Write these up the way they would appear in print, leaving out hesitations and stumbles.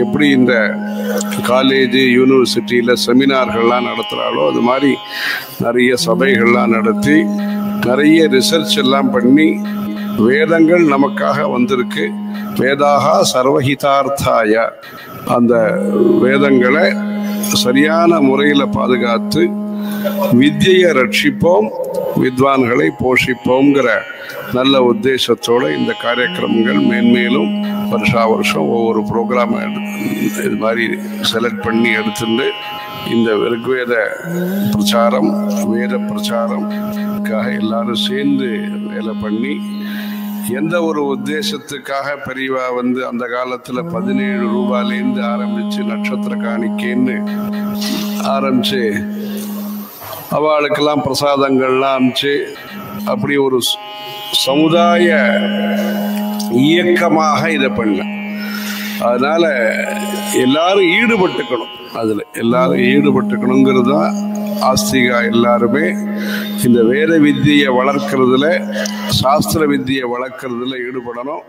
எப்படி இந்த காலேஜ் யூனிவர்சிட்டியில் செமினார்கள்லாம் நடத்துகிறாளோ அது மாதிரி நிறைய சபைகள்லாம் நடத்தி நிறைய ரிசர்ச் எல்லாம் பண்ணி வேதங்கள் நமக்காக வந்திருக்கு. வேதாகா சர்வஹிதார்த்தாய, அந்த வேதங்களை சரியான முறையில் பாதுகாத்து வித்யை ரட்சிப்போம், வித்வான்களை போஷிப்போங்கிற நல்ல உத்தேசத்தோடு இந்த காரியக்கிரமங்கள் மேன்மேலும் வருஷா வருஷம் ஒவ்வொரு ப்ரோக்ராம் இது மாதிரி செலக்ட் பண்ணி எடுத்துட்டு இந்த ரிக்வேத பிரச்சாரம், வேத பிரச்சாரம்காக எல்லாரும் சேர்ந்து வேலை பண்ணி எந்த ஒரு உத்தேசத்துக்காக பெரியவா அந்த காலத்தில் 17 ரூபாயிலேருந்து ஆரம்பித்து நட்சத்திர காணிக்கைன்னு ஆரம்பித்து அவளுக்கெல்லாம் பிரசாதங்கள்லாம் அனுப்பிச்சு அப்படி ஒரு சமுதாய இயக்கமாக இதை பண்ண. அதனால எல்லாரும் ஈடுபட்டுக்கணும், அதில் எல்லாரும் ஈடுபட்டுக்கணுங்கிறது தான் ஆஸ்திகா. எல்லாருமே இந்த வேத வித்தியை வளர்க்கறதுல, சாஸ்திர வித்தியை வளர்க்கறதுல ஈடுபடணும்.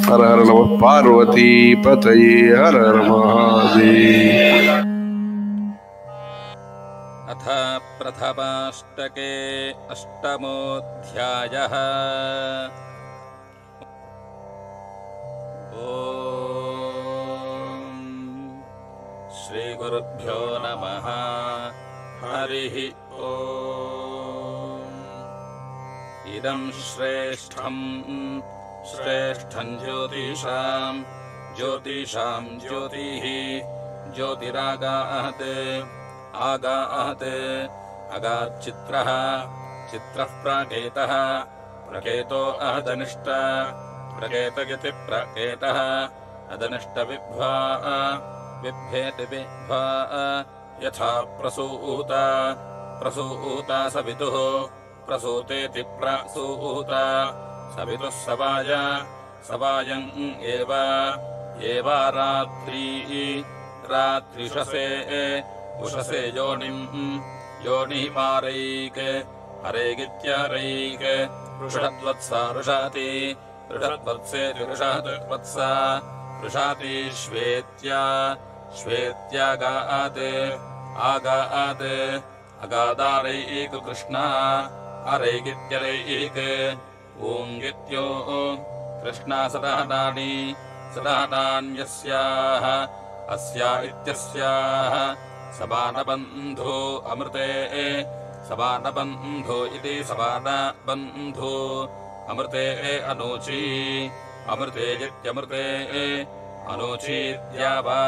ஹர ஹர நம பார்வதி பதயே ஹர ஹர மகாதேவ. अथ प्रथमाष्टके अष्टमोऽध्यायः। ॐ श्रीगुरुभ्यो नमः। हरिः ॐ। इदं श्रेष्ठं ज्योतिषां ज्योतिः ज्योतिरागात् आगात् अगाच्चित्रः प्राकेतः प्रकेतो अहदनिष्ट प्रकेतगिति प्रकेतः अदनिष्टविभ्वा बिभ्वेति विभ्वा यथा प्रसूता सवितुः प्रसूतेति प्रसूता सवितुः सवायं एवा रात्रिषसे उषसे योनिमारैक हरेगित्यहरैक ऋषद्वत्सा ऋषाति ऋषद्वत्सेति ऋषद्वत्सा ऋषाति श्वेत्यागात् आगात् अगादारैक कृष्णा अरैगित्यरैक ॐगित्यो कृष्णा सदानान्यस्याः अस्या इत्यस्याः सबानबन्धो अमृते सबानबन्धो इति सबानबन्धो अमृते अनूची अमृते इत्यमृते अनूचीद्यावा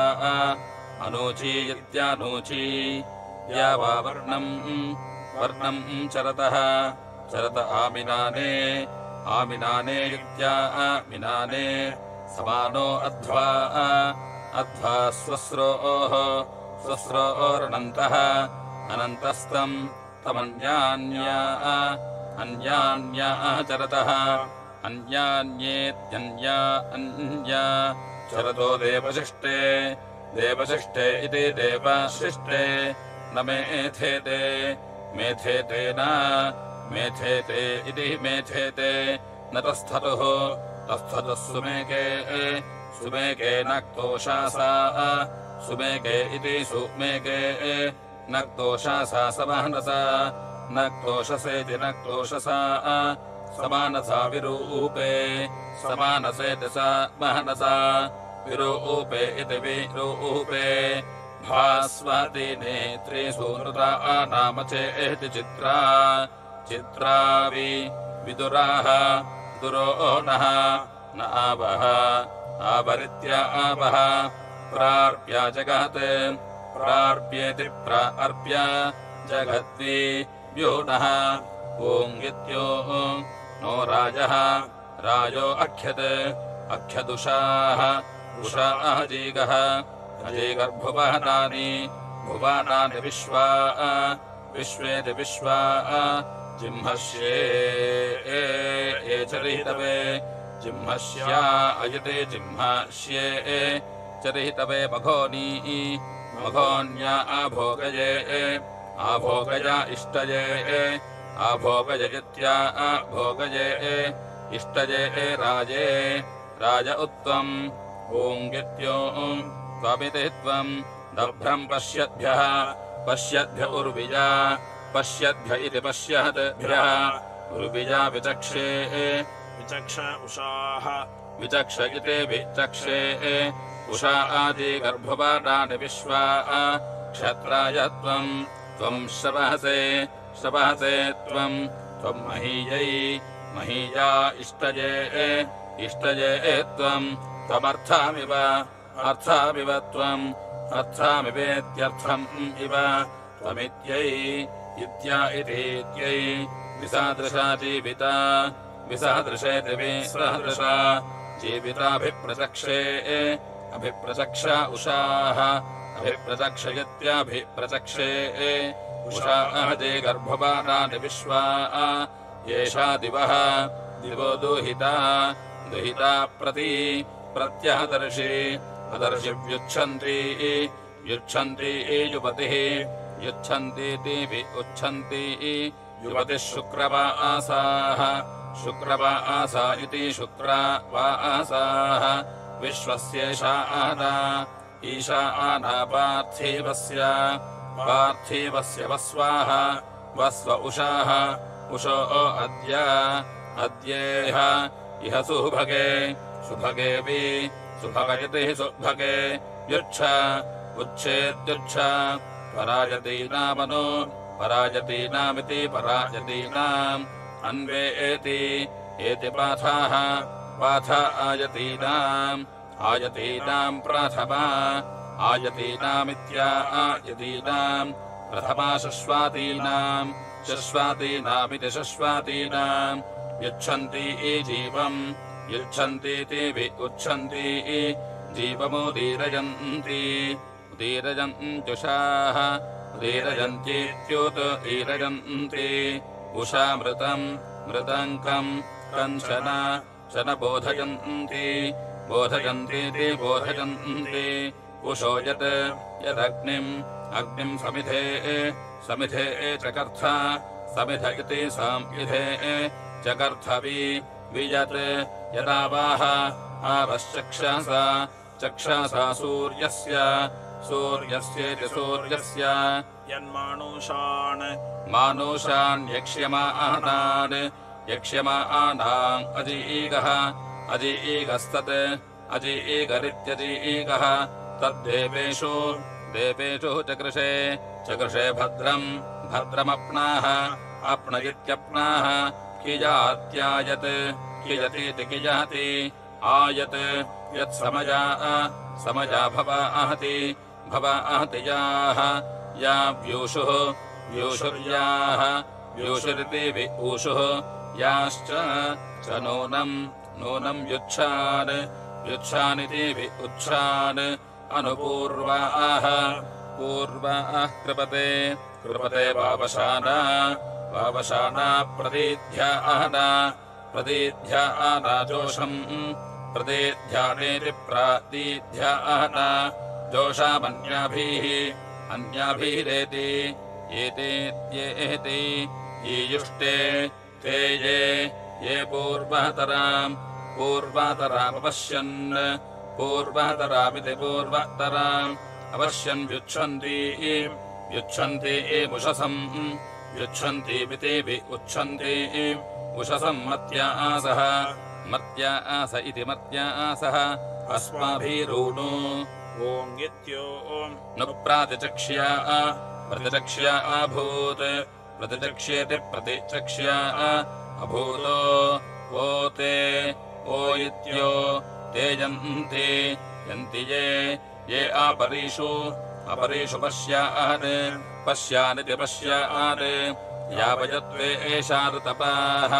अनूचीत्यानूची द्यावा वर्णं चरतः चरत आमिनाने इत्यामिनाने समानो अध्वा स्वस्रोः स्वस्रोरनन्तः अनन्तस्तं तमन्यान्या चरतः अन्यान्येत्यन्या चरतो देवशिष्टे इति देवशिष्टे न मेथेते न मेथेते इति मेथेते न तस्थतुः सुमेके नक्तोषासा सुमेके इति सुमेके नक्तोषासा समानसा नक्तोषसेति नक्तोषसा समानसा विरूपे समानसेति समानसा विरूपे इति विरूपे भास्वति नेत्रे सुनृता नाम चेति चित्रावि विदुराः दुरो नः न आवः आवरित्यावः प्रार्प्य जगत् प्रार्प्येति प्रार्प्य जगद्वि व्योनः ओङ्गित्यो नो राजः राजो अख्यदुषाः उषाः जीगः अजीगर्भुवनानि विश्वेति विश्वा जिह्मस्ये चरितवे जिह्मस्या अयते जिह्मस्ये चरितवे मघोन्या आभोगया इष्टये आभोगय इत्या भोगये इष्टजे राजे राज उत्त्वम् ॐगित्यो त्वमिति त्वम् दभ्रम् पश्यद्भ्यः पश्यद्भ्य उर्विजा पश्यद्भ्य इति पश्यद्भ्यः उर्विजा विचक्षे विचक्ष उषाः विचक्ष इति विचक्षे उषा आदि गर्भपाटानि विश्वा क्षत्राय त्वम् त्वम् श्रवहसे श्रवहसे त्वम् त्वम् महीयै महीया इष्टजे इष्टजे त्वम् त्वमर्थामिव अर्थामिव त्वम् अर्थामिवेत्यर्थम् इव त्वमित्यै इत्या इतीत्यै विसादृशा जीविता विसादृशेति विसदृशा जीविताभिप्रचक्षे अभिप्रचक्ष उषाः अभिप्रचक्ष इत्याभिप्रचक्षे उषा अहजे गर्भपाटानि विश्वा येषा दिवः दिवो दुहिता दुहिता प्रत्यहदर्शि अदर्शि व्युच्छन्ति व्युच्छन्ति युवतिः युच्छन्तीति उच्छन्ति युवतिः शुक्रवासाः शुक्रवासा इति शुक्रवासाः विश्वस्येषा आना ईशा आना पार्थिवस्य पार्थिवस्य वस्वाः वस्व उषाः उषो अद्य अद्येह इह सुभगे सुभगे वि सुभगयति सुभगे युच्छ उच्छेद्युच्छ पराजतीनामनो पराजतीनामिति पराजतीनाम् अन्वेति एति पाथाः पाथ आयतीनाम् आयतीनाम् प्रथमा आयतीनामित्या आयतीनाम् प्रथमा शश्वातीनाम् शश्वातीनामिति शश्वातीनाम् युच्छन्ति जीवम् युच्छन्तीति वि उच्छन्ति जीवमुदीरयन्ति उदीरयन्त्युषाः उदीरयन्तीत्युदीरयन्ति उषामृतम् मृतङ्कम् कञ्चन शन बोधयन्ति बोधयन्तीति बोधयन्ति उषो यत् यदग्निम् अग्निम् समिधे समिधे चकर्थ समिध इति संविधे चकर्थवि वियत् यदावाह आवश्चक्षसा चक्षसा सूर्यस्य सूर्यस्येति सूर्यस्य यन्मानुषान् मानुषान् यक्ष्यमानान् यक्ष्यमानाम् अजीगः अजीगस्तत् अजीगरित्यजीगः तद्देवेषु देवेषु चकृषे चकृषे भद्रम् भद्रमप्नाः अप्नयित्यप्नाः किजात्यायत् किजतीति किजाति आयत् यत्समजा समजा भवाहति भवाहतियाः या व्यूषुः व्यूषुर्याः व्यूषुरिति ऊषुः याश्च च नूनम् नूनम् युच्छान् युच्छानिति उच्छान् अनुपूर्वाः पूर्वाः कृपते कृपते वावशाना वावशाना प्रदीध्याना प्रदीध्याना जोषम् प्रदीध्यानेति प्रादीध्याना जोषामन्याभिः अन्याभिरेति एतेत्येति ईयुष्टे ते ये पूर्वतराम् पूर्वतरामपश्यन् पूर्वतरामिति पूर्वतराम् अवश्यन् व्युच्छन्ति व्युच्छन्ति मुषसम् व्युच्छन्तीमिति उच्छन्ति उषसम् मत्यासः मत्यास इति मत्यासः अस्माभिरूणु ओङ्गित्यो न प्रातिचक्ष्या प्रतिचक्ष्या अभूत् प्रतिचक्ष्येति प्रतिचक्ष्या अभूतो ओ ते ओ इत्यो ते यन्ति यन्ति ये अपरीषु अपरीषु पश्यान् पश्यानिति पश्यान् यावयत्वे एषा ऋतपाः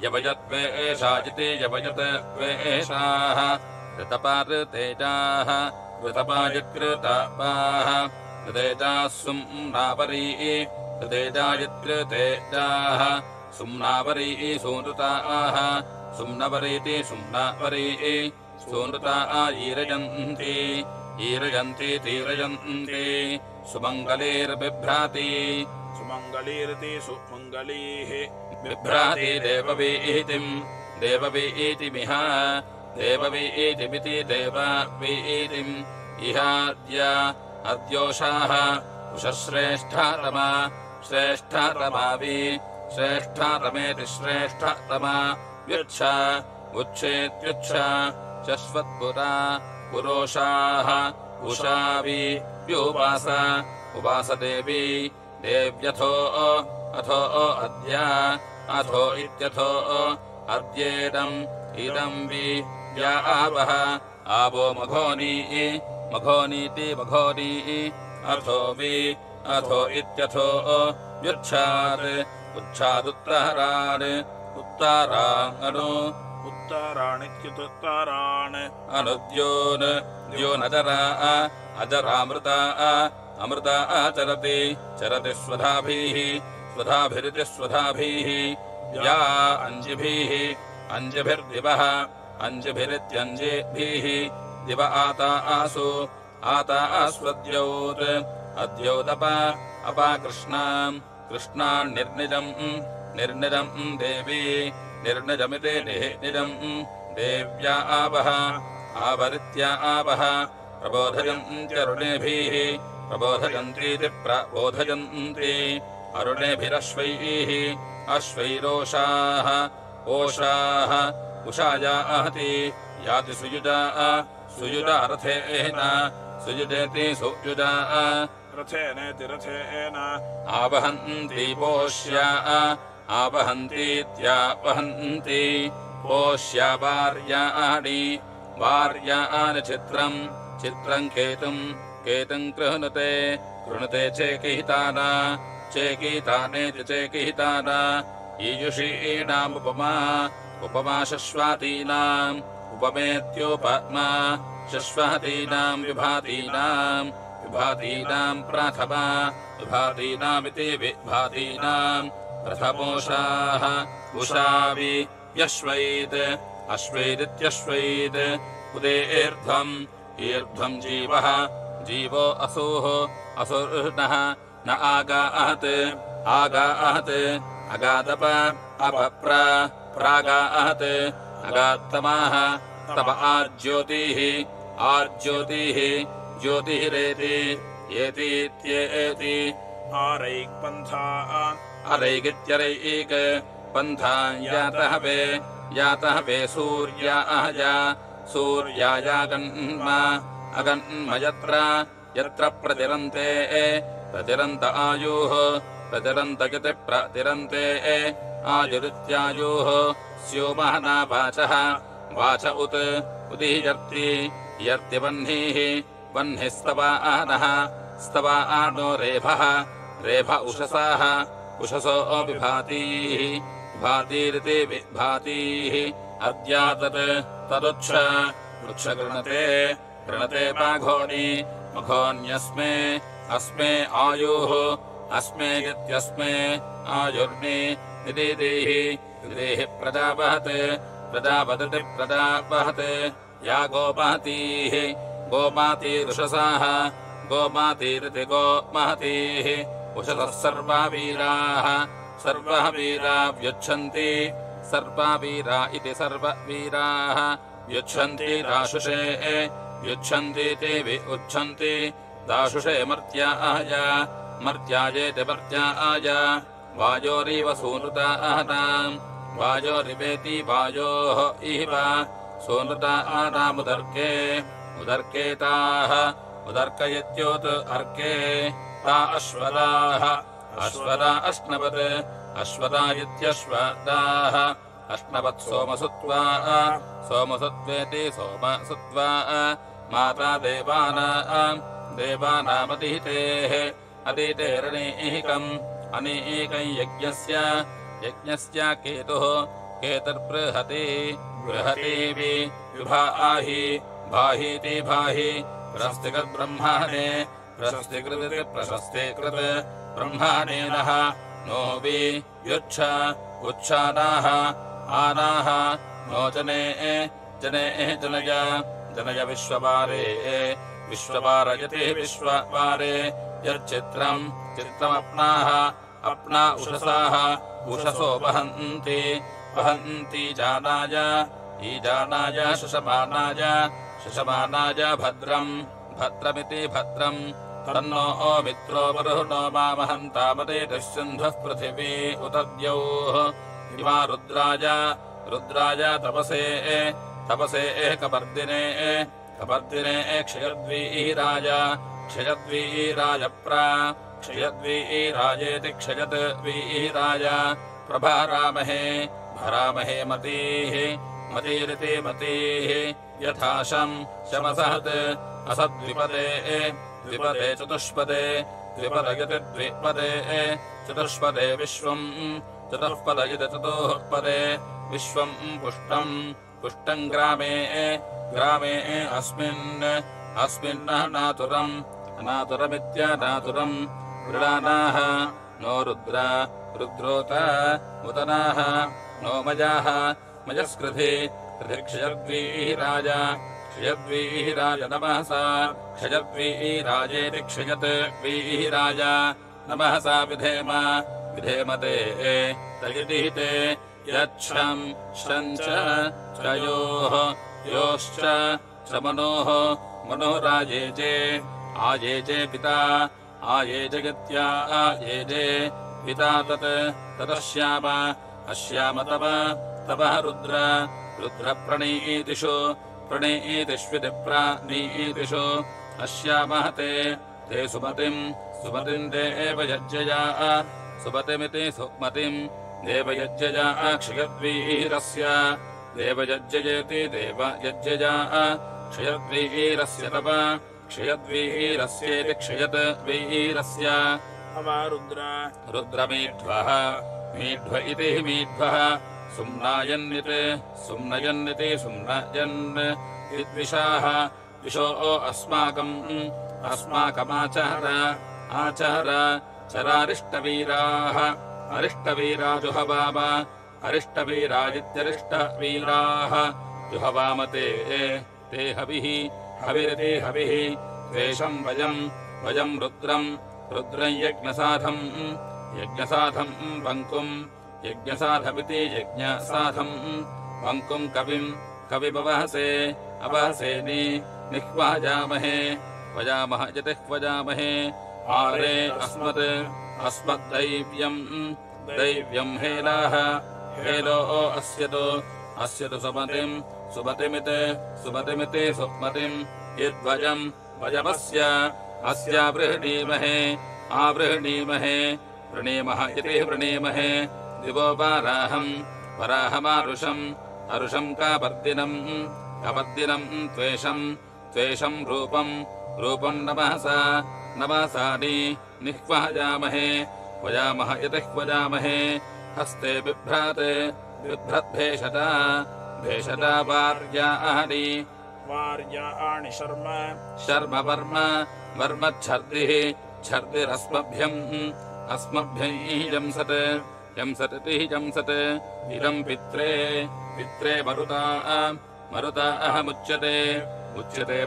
यवयत्वे एषा इति यवयत्वे एषाः ऋतपा ऋतेजाः ऋतपायकृतपाः ऋतेजाः सुम्नावरी ऋतेजायकृतेजाः सुम्नावरी सूनृताः सुम्नवरीति सुम्नावरी सूनृता ईरयन्ति ईरयन्ति तीरयन्ति सुमङ्गलीर्बिभ्राति सुमङ्गलीरिति सुमङ्गलीः बिभ्राति देववीतिम् देववीतिमिह देववीतिमिति देववीतिम् इहाद्य अद्योषाः उषश्रेष्ठतमा श्रेष्ठतमावि श्रेष्ठतमेति श्रेष्ठतमा व्युच्छ उच्छेत्युच्छ शश्वत्पुरा पुरोषाः उषावि व्युपास उपासदेवी देव्यथो अथो अद्य अथो इत्यथो अद्येदम् इदम् वि या आवः आवो मघोनी मघोनीति मघोनी अथो वि अथो इत्यथो व्युच्छात् उच्छादुत्तरान् उत्तराङ्गनु उत्तराणित्युत्तरान् अनुद्योन् द्योनजरा अजरामृता अमृता चरति चरति स्वधाभिः स्वधाभिरिति स्वधाभिः या अंजिभिः अंजिभिर्दिवः अंजिभिरित्यञ्जिभिः दिव आता आसु आता आस्वद्यौत् अद्यौदप अपा कृष्णाम् कृष्णान् निर्निजम् निर्निजम् देवी निर्निजमिति निजम् देव्या आवः आवरित्या आवः प्रबोधयन्त्यरुणेभिः प्रबोधयन्तीति प्रबोधयन्ति अरुणेभिरश्वैः अश्वैरोषाः ओषाः उषाया आहति याति सुयुजा सुयुजा रथेन सुयुजेति सुयुजा रथेनेति रथेन आवहन्ति पोष्या आवहन्तीत्यावहन्ति पोष्या वार्याणि वार्याणि चित्रम् चित्रम् केतुम् केतुम् गृह्णुते गृह्णुते चेकिहिताना चेकितानेति चेकिहिताना ईयुषीणामुपमा उपमा शश्वातीनाम् उपमेत्योपमा शश्वातीनाम् विभातीनाम् विभातीनाम् प्रथमा विभातीनामिति विभातीनाम् प्रथमोषाः उषावि यश्वैत् अश्वैदित्यश्वैत् उदेर्ध्वम् ईर्ध्वम् जीवः जीवो असुः असुर्नः न आगाहत् आगाहत् अगादप अपप्र प्रागाहत् अगात्तमाः तप आज्योतिः आज्योतिः ज्योतिरेति येतीत्येति आरैक्पन्था अरैगित्यरैक पन्था यातः वे सूर्याय सूर्यायागन्म अगन्म यत्र यत्र प्रतिरन्ते प्रतिरन्त आयुः प्रतिरन्तगति प्रतिरन्ते आयुरित्यायुः स्योमहना वाचः वाच उत उदीयर्ति यर्ति वह्निः वह्निः स्तवानः स्तवानो रेभः रेभ उषसाः उषसो विभातीः विभातीरिति विभातीः अद्यातत् तदुच्छ उच्छ गृणते गृणते माघोनि मघोन्यस्मे अस्मे आयुः अस्मे इत्यस्मे आयुर्नि निदेहि निदेहि प्रजापहते प्रजापतिति प्रजापहते या गोमहतीः गोमातीरुषसाः गोमातीरिति गोमहतीः उषसः सर्वा वीराः सर्वः वीरा व्युच्छन्ति सर्वा वीरा इति सर्ववीराः व्युच्छन्ति दाशुषे व्युच्छन्तीति विउच्छन्ति दाशुषे मर्त्याय मर्त्यायेति मर्त्याय वायोरिव सूनृतानाम् वायोरिवेति वायोः इव सूनृतानामुदर्के उदर्के ताः उदर्कयत्योत् अर्के ता अश्वदाः अश्वदा अश्नवत् अश्वदा इत्यश्वदाः अश्नवत् सोमसुत्वा सोमसुत्वेति सोमसुत्वा माता देवानामतिहितेः अतिथेरनीकम् अनीकम् यज्ञस्य केतुः केतुर्बृहति बृहतीवि विभाहि भाहीति भाहि प्रशस्तिकृद्ब्रह्मणे प्रशस्तिकृत् प्रशस्तिकृत् ब्रह्मणेनः नो वि युच्छ उच्छानाः आनाः नो जने जनय जनय विश्ववारे विश्ववारयति विश्ववारे यच्चित्रम् चित्रमप्नाः अपना उषसाः उषसो वहन्ति वहन्ति जानाय ईजानाय शशमानाय भद्रम् भद्रमिति भद्रम् तन्नो मित्रो वरुणो मामहन्तामदेतः सिन्धुः पृथिवी उत द्यौः इमा रुद्राय तपसे कपर्दिने क्षयद्वीराय क्षयद्वीराजेति क्षयद्वीराय प्रभारामहे मतीरिति मतीः यथाशम् शमसहत् असद्विपदे चतुष्पदे द्विपदयति द्विपदे चतुष्पदे विश्वम् चतुःपदयति चतुःपदे विश्वम् पुष्टम् ग्रामे अस्मिन्नातुरमित्यनातुरम् मृडानाः नो रुद्रोत उदनाः नो मजस्कृधि क्षयद्वीराज नमःसा क्षयद्वीराजेति क्षयद्वीराज नमःसा विधेमते तगितिहिते यच्छम् शञ्च योश्च च मनोराजेजे आजेजे पिता आजेजे गत्या आजेजे पिता तदश्याम तपः रुद्रप्रणीतिषु प्रणीतिष्विधिप्राणीतिषु अश्यामहते ते सुमतिम् देवयज्ञया सुमतिमिति सुमतिम् देवयज्ञया क्षयद्वीरस्य देवयज्ञयेति देवयज्ञया क्षयद्वीरस्य तप क्षयद्वीरस्येति क्षयद्वीरस्य रुद्रमीढ्वः मीढ्व इति मीढ्वः सुम्नयन्निति सुम्नयन् विद्विषाः विशो अस्माकमाचहर चरारिष्टवीराः अरिष्टवीरा जुहवाम अरिष्टवीरादित्यरिष्टवीराः जुहवाम ते हविरिति हविः द्वेषम् वयम् रुद्रम् यज्ञसाधम् पङ्कुम् यज्ञसाधमिति यज्ञसाधम् पङ्कुम् कविमवहसे निह्वाजामहे वजामः यतिः वजामहे आरे अस्मद्दैव्यम् हेलाः हेलो अस्यतु सुमतिमिति सुमतिम् यद्वजम् वजमस्य आवृह्णीमहे वृणीमः इति वृणीमहे दिवो वराहमारुषम् कापर्दिनम् त्वेषम् रूपम् नमसा निह्वाजामहे वजामः यतिः वजामहे हस्ते बिभ्रद्भेषता वार्याणि शर्म वर्मच्छर्दिरस्मभ्यम् जंसति जंसत् इदम् पित्रे मरुता अहमुच्यते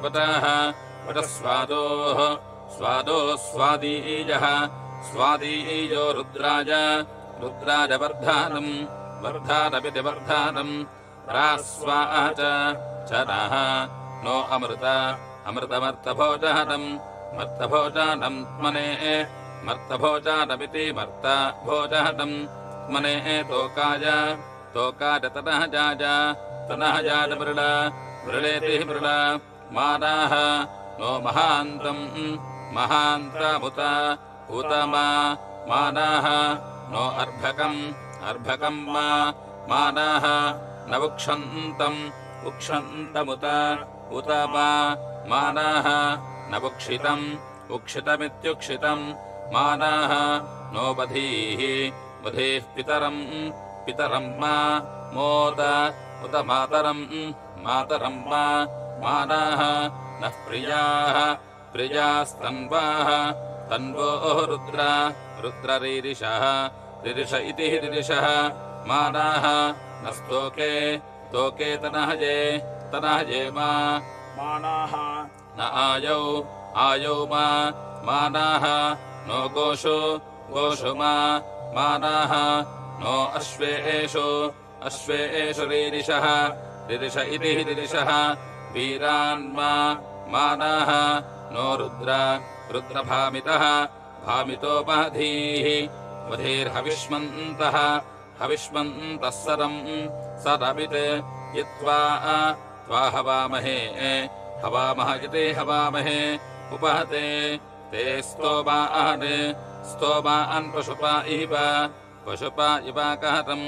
पताः पटस्वादोः स्वादीजो रुद्राज वर्धानमिति वर्धानम् प्रास्वाह च नः नो अमृतमर्थभोजनम् मर्तभोजानमिति मर्तभोजनम् मने तोकाय तनः जाज मृळेति मृळ मानाः नो महान्तमुत मानाः नो अर्भकम् मानाः न उक्षन्तमुत मानाः न उक्षितमित्युक्षितम् मानाः नो बधीः पितरम् मोद उत मातरम् मानाः नः प्रियास्तन्वाः तन्वोः रुद्ररीरिषः रिरिष इति रिरिषः मानाः न तोके तनहजे मानाः न आयौ मानाः नो गोषु मानाः नो अश्वेषु रीरिषः रिरिष इति रिरिषः वीरान्मा मानाः नो रुद्र रुद्रभामितः भामितोपधीः वधीर्हविष्मन्तः हविष्मन्तः सरमित् यत्त्वा त्वा हवामहे हवामः इति हवामहे उपहते ते स्तोमान् पशुपा इव पशुपा इवाकहरम्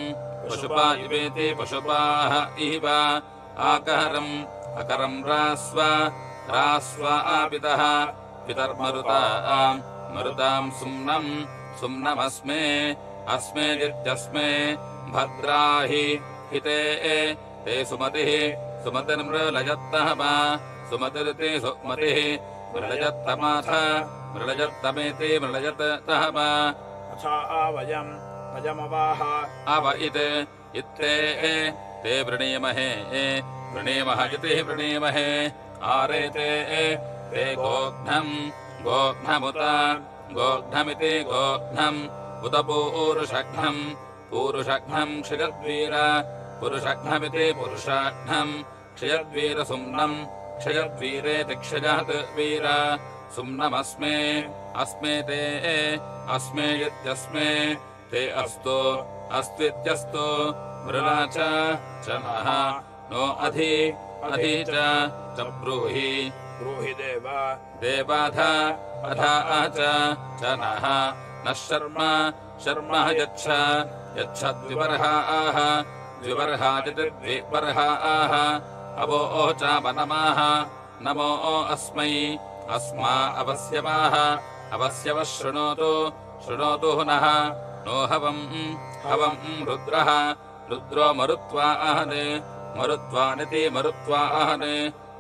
पशुपा इवेति पशुपाः इव आकहरम् अकरम् रास्व आपितः पितर्मरुताम् मरुताम् सुम्नमस्मे अस्मेदित्यस्मे भद्राहि हिते ते सुमतिः सुमतिर्मृळजत्तः सुमतिरिति सुमतिः मृळजत्तमाथ मृळजत्तमेति मृळजत्तः अथा आवयम् अयमवाह अव इत्ते ते वृणीमहे वृणीमः इति वृणीमहे आरेते ते गोघ्नम् गोघ्नमुत गोघ्नमिति गोघ्नम् उत पूरुषघ्नम् पूरुषघ्नम् क्षयद्वीर पुरुषघ्नमिति पुरुषाघ्नम् क्षयद्वीरसुम्नम् क्षयद्वीरेति क्षयत् वीर सुम्नमस्मे अस्मे ते अस्मे इत्यस्मे ते अस्तु अस्त्वित्यस्तु मृला च नः नो अधि च ब्रूहि ब्रूहि देव देवाध अधा च नः नः शर्म यच्छद्विपर्हाः द्विपर्हादिति द्विपर्हाः अवो चापनमाः नमो अस्मै अस्मा अवस्यवाः अवस्यवः शृणोतु नः नो हवम् रुद्रः रुद्रो मरुत्वानिति मरुत्वाहने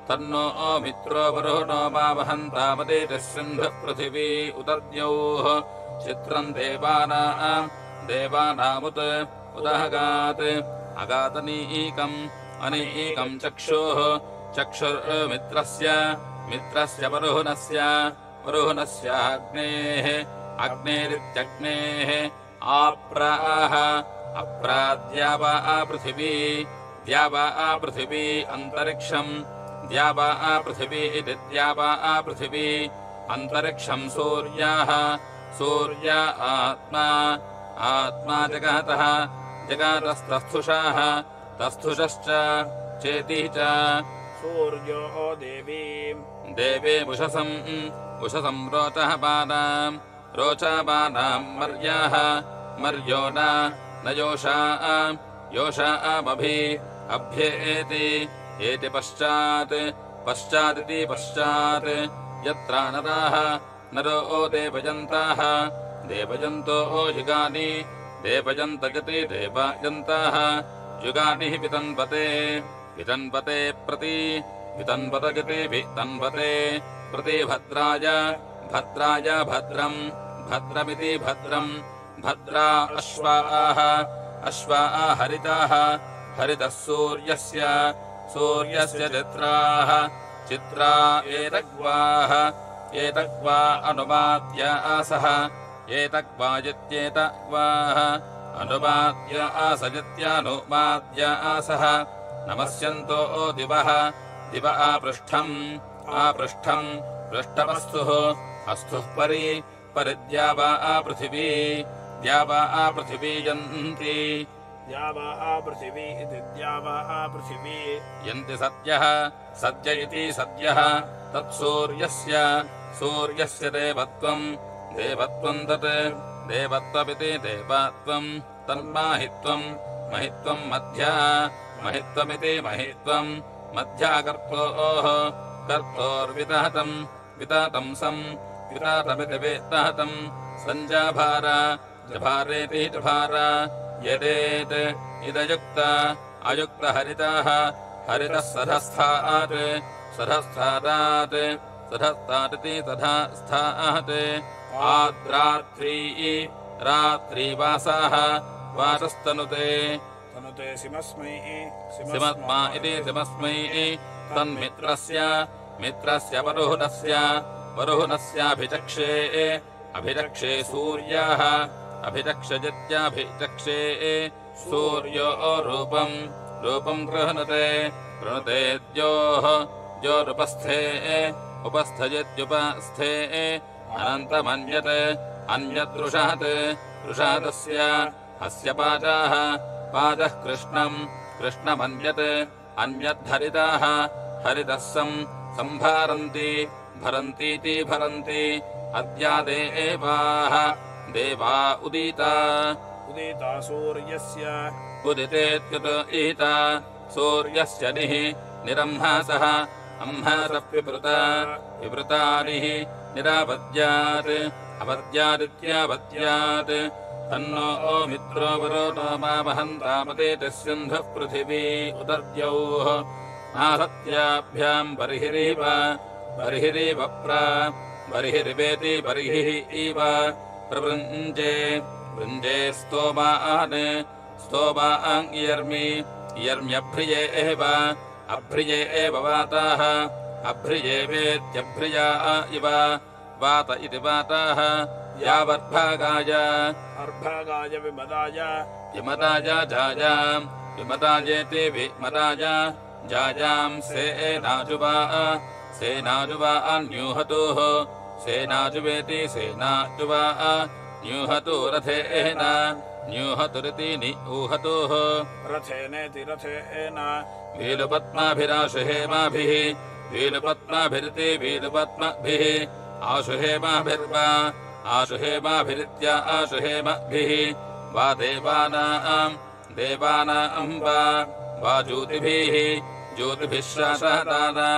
तन्नो मित्रो वरुणो मावहन्तामदेतिः सिन्धुः पृथिवी उतद्योः चित्रम् देवानामुत उदहगात् अगातनीकम् अनीकम् चक्षुः चक्षुर्मित्रस्य वरुणस्य अग्नेरित्यग्नेः आप्राः अप्राद्यावा पृथिवी अन्तरिक्षम् द्यावा पृथिवी इति द्यावा पृथिवी अन्तरिक्षम् सूर्या आत्मा जगातस्तस्थुषाः तस्थुषश्च चेतिः च सूर्यो देवीम् उषसम् रोचाबानाम् मर्यो न योषा अभि अभ्येति पश्चादिति पश्चात् यत्र नरो देवजन्तो युगानि देवजन्तगति देवजन्ताः युगानि वितन्वते वितन्वतगति वितन्वते प्रति भद्राय भद्रमिति भद्रम् भद्रा अश्वा हरिताः हरितः सूर्यस्य चित्रा एतग्वा अनुमाद्य आसः एतग्वाजित्येतग्वाः अनुमाद्य आसजित्यानुमाद्य आसः नमस्यन्तो दिवः दिव आपृष्ठम् पृष्ठमस्तुः अस्तुः परिद्यावा पृथिवी द्यावा पृथिवी यन्ति द्यावा पृथिवी इति द्यावा पृथिवी यन्ति सद्य इति सद्यः तत्सूर्यस्य देवत्वम् तत् देवत्वमिति देवत्वम् तन्माहित्वम् महित्वम् महित्वमिति महित्वम् कर्तोर्वितहतम् वितहतमिति वितहतम् जभारेति जभार यदेत् इदयुक्त अयुक्तहरिताः हरितः सधस्थादिति तथा स्थात् रात्रीवासाः वासस्तनुते सिमस्मा इति सिमस्मै तन्मित्रस्य वरुणस्याभिचक्षे सूर्याः अभिचक्षजित्याभिचक्षे सूर्यो रूपम् रूपम् गृह्णते गृह्णते द्योः द्योरुपस्थे उपस्थयत्युपस्थे अनन्तमन्यत् अन्यदृषात् दृषादस्य अस्य पादाः पादः कृष्णम् कृष्णमन्यत् अन्यद्धरिताः हरितः सम्भारन्ति भरन्तीति भरन्ति अद्या देवाः देवा उदिता उदिता सूर्यस्य उदितेत्युदिता सूर्यस्य निरंहासः अंहासः विवृतानिः निरापद्यात् अपद्यादित्यापद्यात् तन्नो मित्रो वरोतो मा वहन्तामतेतिः सिन्धुः पृथिवी उदद्यौः नासत्याभ्याम् बर्हिरिव बर्हिरिवेति बर्हिः इव प्रवृञ्जे वृञ्जे स्तोमान् इयर्म्यभ्रिये एव वाताः अभ्रियेवेत्यभ्रिया इव वात इति वाताः यावद्भागाय अर्भागाय विमदाय विमदायेति विमदाय जायाम् सेनाजुवा न्यूहतुः सेनाजुवेति सेनाजुवा न्यूहतु रथेन न्यूहतुरिति निऊहतुः रथेनेति रथेन वीलुपद्माभिराशुहेमाभिः वीलुपद्माभिरिति वीलुपद्मभिः आशुहेमाभिरित्या आशुहेमभिः वा देवानाम् वा ज्योतिभिः शासहदाना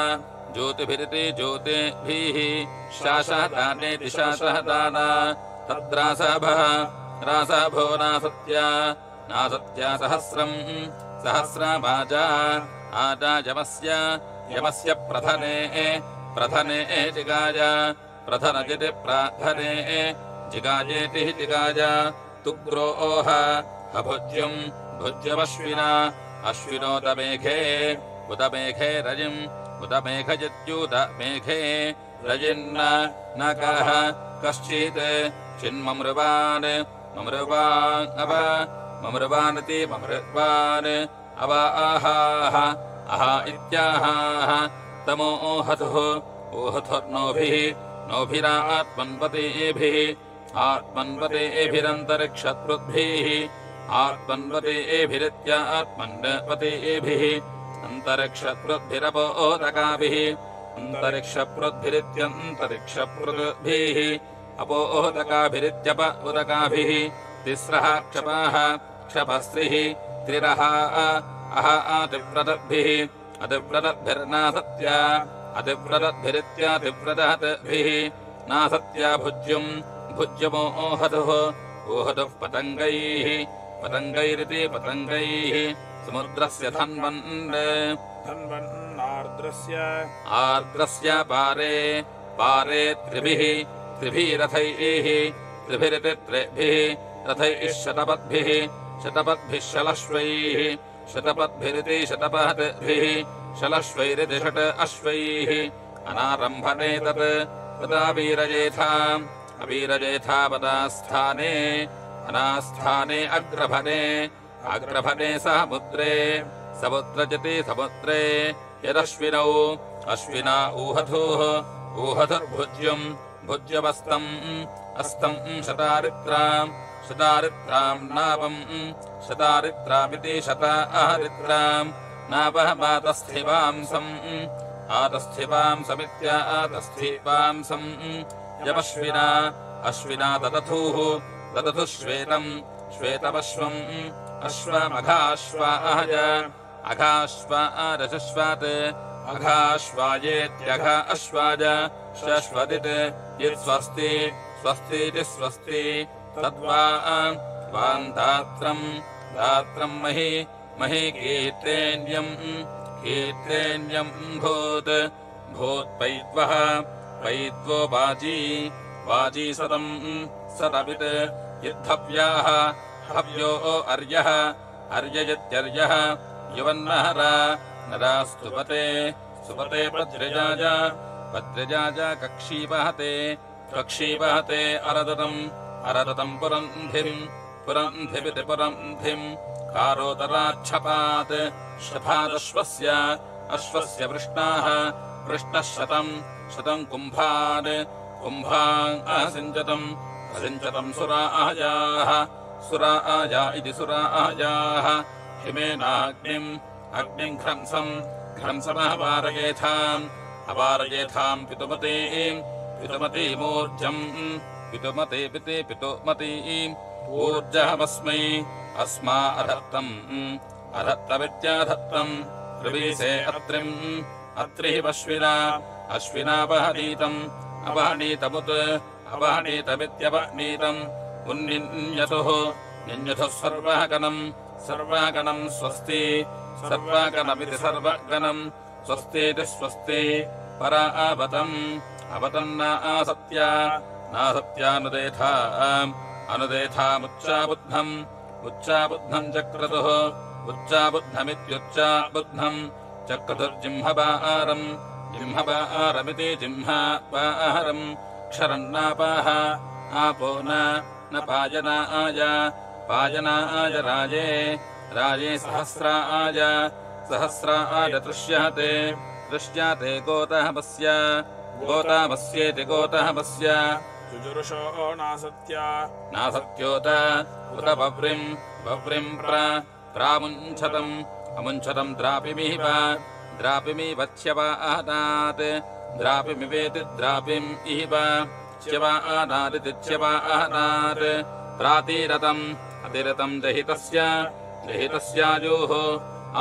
ज्योतिभिरिति ज्योतिभिः शासहदानेति शासहदाना तद्रासाभो नासत्या सहस्रमाजा आजा यमस्य प्रथने जिगाय प्रथनजिति प्राथने जिगायेति जिगाय तुग्रोह अभुज्यम् भुज्यमश्विना अश्विनोदमेघे उदमेघे रजिम् उदमेघजित्युदमेघे रजिन्न न कः कश्चित् चिन्ममृवान् ममृवानिति ममृवान् अव आहाः अहा इत्याहाः तमो ओहतुः नोभिरात्मन्वतेभिः आत्मन्वतेभिरन्तरिक्षत्रुद्भिः आत्मन्वतेभिरित्यात्मन्वतेभिः अन्तरिक्षत्रुद्भिरपोदकाभिः अन्तरिक्षपृद्भिरित्यन्तरिक्षपृद्भिः अपोदकाभिरित्यप उदकाभिः तिस्रः क्षपाः क्षपस्त्रिः त्रिरः अह अतिव्रतद्भिः अतिव्रतद्भिर्नासत्या अतिव्रतद्भिरित्यातिव्रतद्भिः नासत्या भुज्यमो ओहतुः पतङ्गैरिति पतङ्गैः समुद्रस्य आर्द्रस्य पारे त्रिभिः रथैः त्रिभिरिति त्रिभिः रथैः शतपद्भिः शतपद्भिरिति शतपद्भिः शलश्वैरिति षट् अश्वैः अनारम्भने तत् तदा अवीरजेथा पदास्थाने अनास्थाने अग्रभने समुद्रे समुद्रे यदश्विनौ अश्विना ऊहधुर्भुज्यम् भुज्यमस्तम् शतारित्राम् नापम् शतारित्रामिति शतारित्राम् नापः आतस्थिवांसम् आतस्थिवांसम् अश्विना ददथुः श्वेतमश्वम् अश्वमघाश्वाय अघाश्वारशश्वात् अघाश्वायेत्यघ अश्वाय शश्वदित् यत्स्वस्ति स्वस्ति तद्वा दात्रम् मही कीर्तेन्यम् भूत्पैद्वो वाजी सतमित् युद्धव्याः हव्यो अर्ययत्यर्यः युवन्नहर नरास्तुपते भद्रजाज कक्षीवहते अरदतम् पुरन्धिम् पुरन्धिपिति पुरन्धिम् कारोतराच्छपात् शपादश्वस्य अश्वस्य वृष्णाः वृष्णः शतम् कुम्भान् असिञ्चतम् असिञ्चतम् सुरायाः सुराया इति सुरायाः हिमेनाग्निम् घ्रंसमपारयेथाम् अपारयेथाम् पितुमतीमूर्जम् पितुमतीम् ऊर्जमस्मै अस्मा अधत्तम् प्रवीसे अत्रिः अश्विनापहनीतम् अपहनीतमित्यपहनीतम् उन्निन्यतुः सर्वगणम् स्वस्ति सर्वगणमिति सर्वगणम् स्वस्तीति स्वस्ति परावतम् अनुदेथामुच्चाबुद्धम् चक्रतुः उच्चाबुद्धमित्युच्चाबुद्धम् चक्रतुर्जिह्मबारमिति जिह्मबारम् क्षरन्नापाः आपो न पायनाय राजे सहस्राय तृष्यते गोतामस्येति गोतामस्य जुजुरुषो नासत्योत उत बव्रिम् प्रामुञ्छतम् अमुञ्छतम् द्रापिमीवच्छ्यवानात् द्रापिमिवेति द्रापिम् इव च्यवानादिति च्यवानात् प्रातिरतम् अतिरतम् दहितस्यायोः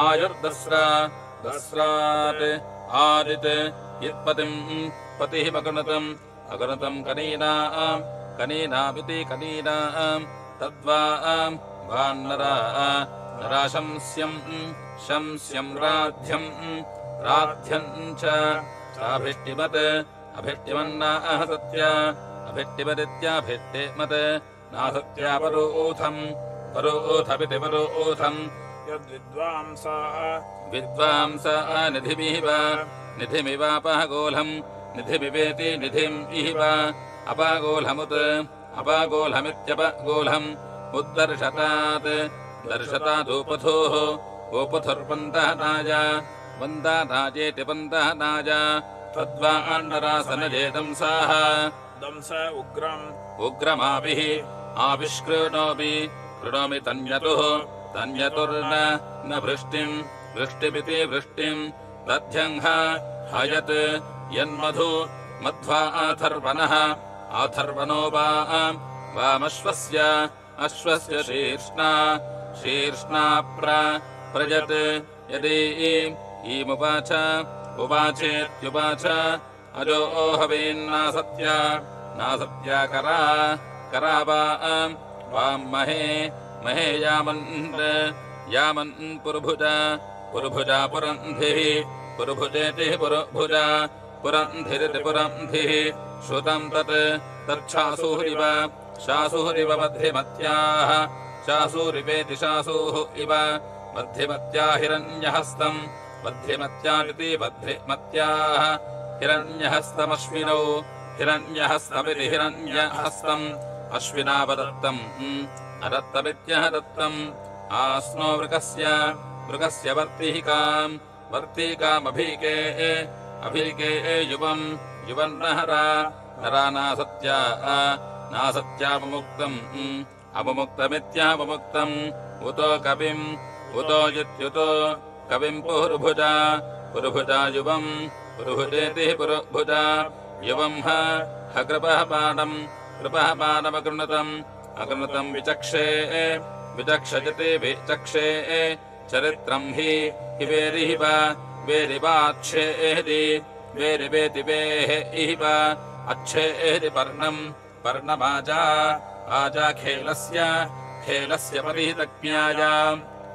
आयुर्दस्रात् आदित् यत्पतिम् पतिः अगणतम् कनीनामिति कनीनाम् तद्वा नरा शंस्यम् राध्यम् च अभिष्टिमदित्याभिष्टिमत् नासत्या परोथमिति परोथम् विद्वांसा निधिमिवापगोलम् निधिमिवेति निधिम् इव अपागोलमित्यपगोलम् उद्दर्शतात् दर्शतादूपथोः वन्दानाजेति वन्दानाय तद्वान्नरासनजेतंसाः दंस उग्रमाभिः कृणोमि तन्यतुर्न वृष्टिमिति वृष्टिम् दध्यङ् हयत् यन्मधु मध्वा आथर्वनो वामश्वस्य शीर्ष्णा प्रजत् यदि उवाचेत्युवाच अजो हवीन्नासत्या करा वाम् महे यामन् पुरुभुजा पुरुभुजेति पुरन्धिरिति पुरन्धिः श्रुतम् तच्छासूरिव मध्यमत्याः शासूरिवेति शासूः इव मध्यमत्या हिरण्यहस्तम् मध्यमत्यामिति मध्यमत्याः हिरण्यहस्तमश्विनौ हिरण्यहस्तमिति हिरण्यहस्तम् अश्विनावदत्तम् अदत्तमित्यः दत्तम् आस्नो वृकस्य वर्तीकामभीके युवन्नहरा नासत्यामुक्तम् अमुक्तमित्यामुक्तम् उतो कविम् पुरुभुजा युवम् पुरुभुजेति पुरुभुजा युवम् ह कृपःपानमकृणतम् विचक्षजति विचक्षे चरित्रम् हि वेरिवाच्छेति वेरिवेति वेः इव अच्छेति पर्णमाजा खेलस्य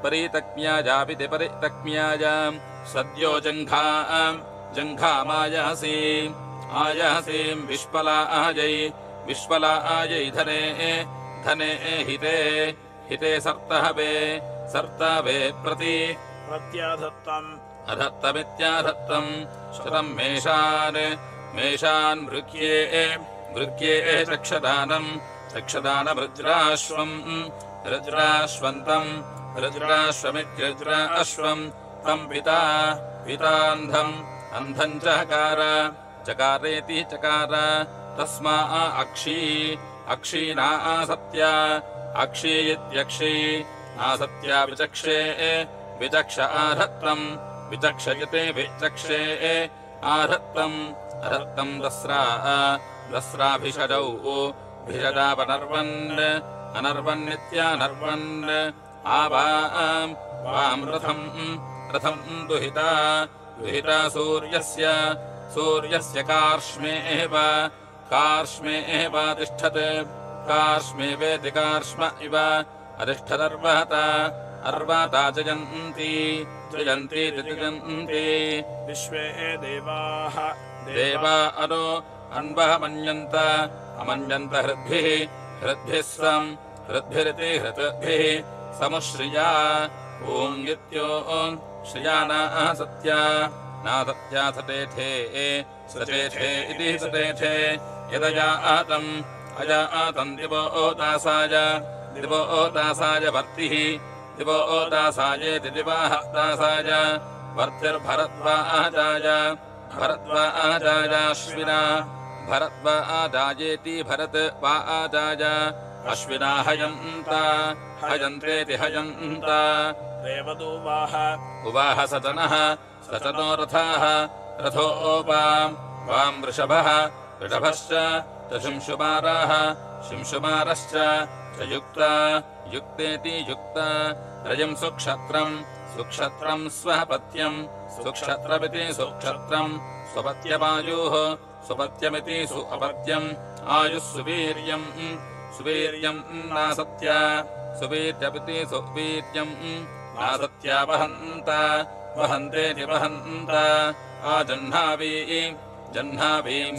परितज्ञायाविति परितज्ञायाम् सद्यो जङ्घामायासीम् विश्वलायै धने हिते सर्तवे अधत्तमित्याधत्तम् श्रुतम् मेषान् वृक्ये चक्षदानम् चक्षदानवृज्राश्वम् ऋज्राश्वन्तम् ऋज्राश्वमित्युज्रा अश्वम् तम् पिता पितान्धम् अन्धम् चकार चकारेति चकार तस्मा अक्षी अक्षीना आसत्या अक्षी इत्यक्षी आसत्या विचक्षे विचक्ष आधत्तम् विचक्षयते विचक्षे आधत्तम् अधत्तम् दस्राभिषजौ भिषजापनर्वन् अनर्वन्नित्यानर्वन् वाम् रथम् दुहिता दुहिता सूर्यस्य कार्ष्मे एव तिष्ठत् कार्ष्मे वेति कार्ष्म इव अतिष्ठदर्वहता जयन्ती विश्वे देवाः देवा अनो अन्वः मन्यन्त अमन्यन्त हृद्भिः सम् हृद्भिरिति हृद्भिः समुश्रिया ॐ इत्यो श्रिया नासत्या सतेथे सतेथे इति सतेथे यदजातम् अजातम् दिवोदासाय वर्तिः दिवोदासायेति दिवादासाय वर्तिर्भरद्वाजाय भरद्वाजायाश्विना भरद्वाजायेति भरद्वाजाय अश्विना हयन्तेति हयन्ता रेवदुवाह उवाह सतनः सतनो रथाः रथोपाम् वृषभः वृषभश्च शिंशुमाराः शिंशुमारश्च च युक्ता युक्तेति युक्ता रजम् सुक्षत्रम् स्वपत्यम् सुक्षत्रमिति सुक्षत्रम् स्वपत्यमायुः स्वपत्यमिति सुअपत्यम् आयुः सुवीर्यम् नासत्या सुवीर्यमिति सुवीर्यम् नासत्या वहन्तेति वहन्त जह्नावीम्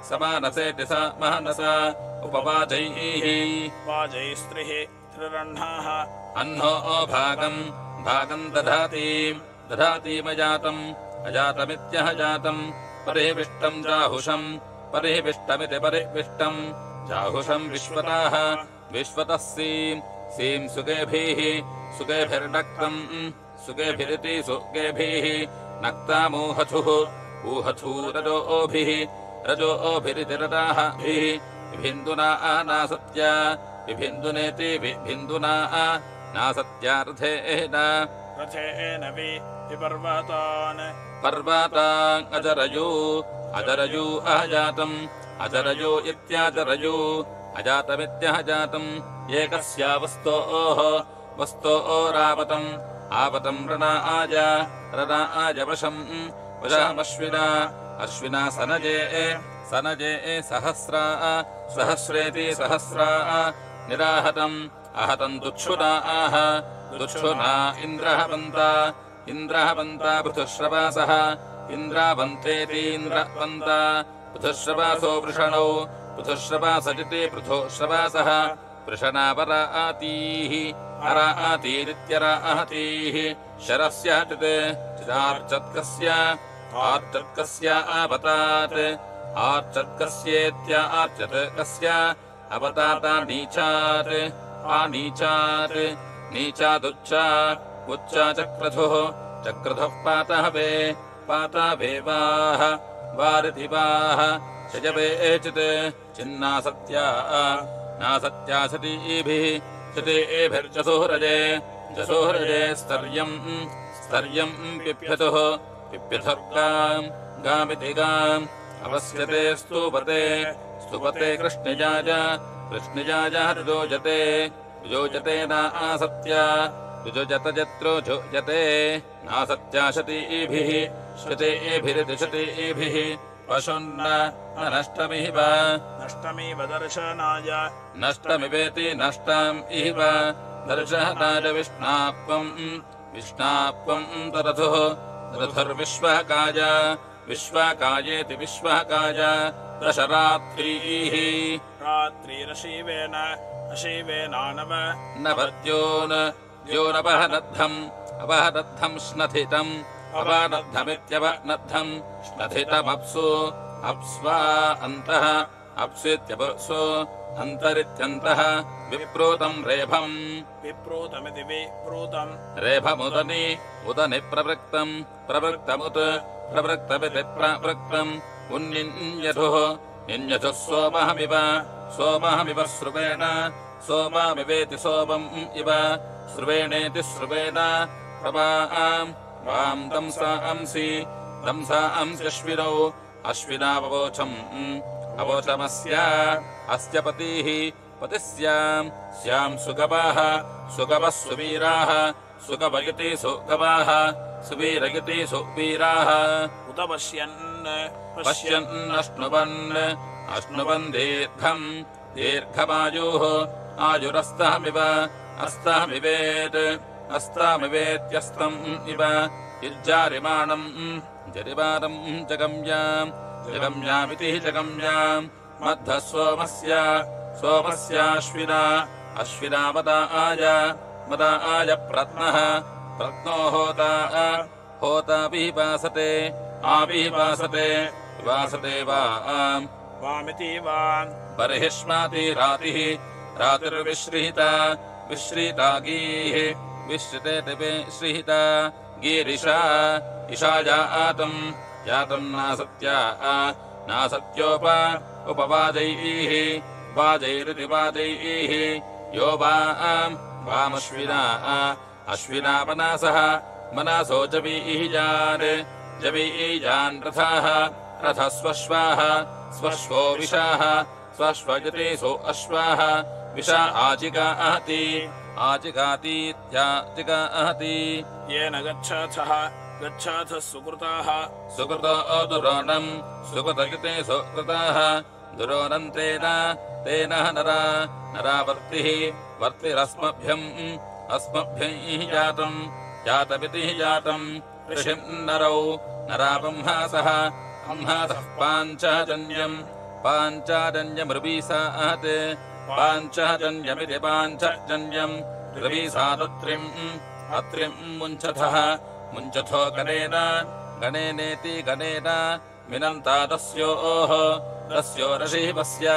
समानसेति समानसा उपवाजैः वाजैस्त्रिः त्रिरह्णाः अह्नो भागम् दधातीमजातम् अजातमित्यहजातम् परिविष्टम् जाहुषम् परिविष्टमिति परिविष्टम् जाहुषम् विश्वताः विश्वतः सीम् सुगेभिर्नक्तम् सुगेभिरिति सुगेभिः नक्तामूहथुः रजोभिरिति रदाभिः विभिन्दुना नासत्या विभिन्दुनेति विभिन्दुना नासत्या रथेन विपर्वतान् पर्वतान् अजरयू अजातम् अजरयो इत्याजरयो अजातमित्यहजातम् एकस्या वस्तोरावतम् आवतम् रणाज वशमश्विना अश्विना सनजे सहस्रेति सहस्रा निराहतम् आहतम् दुच्छुना इन्द्रहवन्ता पृथुश्रवासः इन्द्रावन्तेति इन्द्रवन्ता पृथुश्रवासो वृषणौ पृथुश्रवासजिते पृथुश्रवासः वृषणापरातीः अरातीरित्यरातीः शरस्य आर्चत्कस्य अपतात् आर्चत्कस्येत्यार्चत्कस्य अपताता नीचादुच्चा चक्रधुः पातवे वारिधिवाः शजवेचित् चिन्नासत्या नासत्या सतीभिर्जसोहरजे स्तर्यम् पिप्यथुर्गामिति गाम् अवस्यते स्तूपते कृष्णिजाज ऋजोजते नासत्या ऋजोजतजत्रोजते नासत्या शतीभिरिति शतीभिः पशुन्न नष्टमिव दर्शनाय नष्टमिवेति नष्टम् इव दर्शनाय विष्णाप्वम् रथुर्विश्वकाय विश्वकायेति विश्वकाय दशरात्रीः नवद्योनपहनद्धम् स्नथितम् अवनद्धमित्यवनद्धम् स्नथितमप्सु अप्स्वा अप्सित्यपसो अन्तरित्यन्तः विप्रोतम् रेभम् विप्रोतमिति विप्रोतम् रेभमुदनि उदनि प्रवृक्तम् प्रवृक्तमुत् प्रवृक्तमिति प्रवृक्तम् उन्निन्यधुः निन्यधुः सोमहमिव सोमहमिव स्रुवेण सोमामिवेति सोमम् इव स्रुवेणेति स्रुवेण प्रवाम् वाम् दंसांसि दंसांस्यश्विनौ अश्विनाववोचम् अवोचमस्य अस्य पतिः पतिः स्याम् सुगवाः सुगवः सुवीराः सुगवयति सुगवाः सुवीरयति सुवीराः उत पश्यन् पश्यन्नश्नुवन् अश्नुवन् दीर्घम् दीर्घमायुः आयुरस्तमिव अस्तमिवेत् अस्तामिवेत्यस्तम् इव युज्जारिमाणम् जरिमाणम् जगम्याम् जगम्यामिति जगम्याम् मद्धः सोमस्य सोमस्याश्विना अश्विना मदाय प्रत्नः प्रत्नो होता होताभिवासते आभिवासते विवासते वामिति वान् बर्हिष्माति रातिः रातिर्विश्रिता विश्रिता गीः विश्रिते विश्रिता गीरिषा इषा जातम् नासत्योप उपवादैः वाजैरिति वादैः यो वामश्विना अश्विना मनासः मनासो जवीजान् रथः स्वश्वाः स्वश्वो विशाः स्वश्वजतेसो अश्वाः विशा आजिगाहति आजिगातीत्याजिगाहति येन गच्छाथः गच्छाथः सुकृताः सुकृतो दुरोणम् सुकृतयुते सुकृताः दुरोणम् तेन नरावर्तिः वर्तिरस्मभ्यम् अस्मभ्यैः जातमिति जातम् ऋषिम् नरौ नराबंहासः अंहासः पाञ्चाजन्यमृवीसात् पाञ्चाजन्यमिति पाञ्चजन्यम् रवीसादत्रिम् मुञ्चथः मुञ्चथो गणेनेति गणेन मिनन्तादस्योः तस्यो रशीवस्य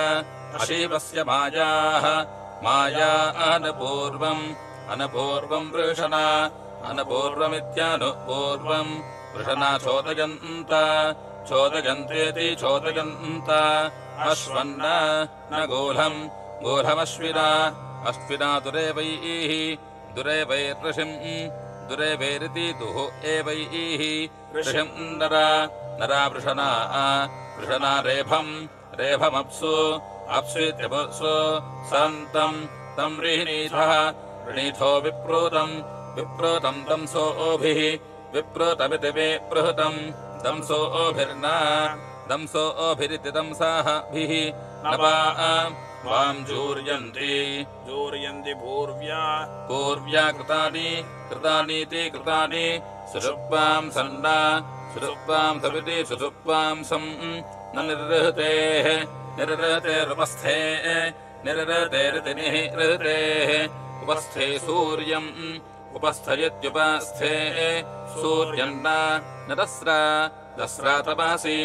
अशीवस्य मायाः माया अनपूर्वम् वृषणा अनपूर्वमित्यानुपूर्वम् वृषणा चोदयन्तेति चोदयन्त अश्वन्न न गोलमश्विना अश्विना दुरेवैर्ऋषिम् दुरेवैरिति दुः एवैः ऋषिम् नरा वृषणा रेभमप्सु अप्स्वित्यप्सु सन्तम् तम् ऋणीथो विप्रोतम् दंसोभिः विप्रोतमिति विप्रुतम् दंसोभिरिति दंसाभिः वाम् जूर्यन्ति पूर्व्या कृतानीति कृतानि सुषुप्वाम् सन्ना सुषुप्वाम् सविति सुषुप्वाम् सम् न निरृतेरुपस्थे निरृतेरिति निरृतेः उपस्थे सूर्यम् उपस्थयत्युपस्थे सूर्यन्न न दस्रा तपासि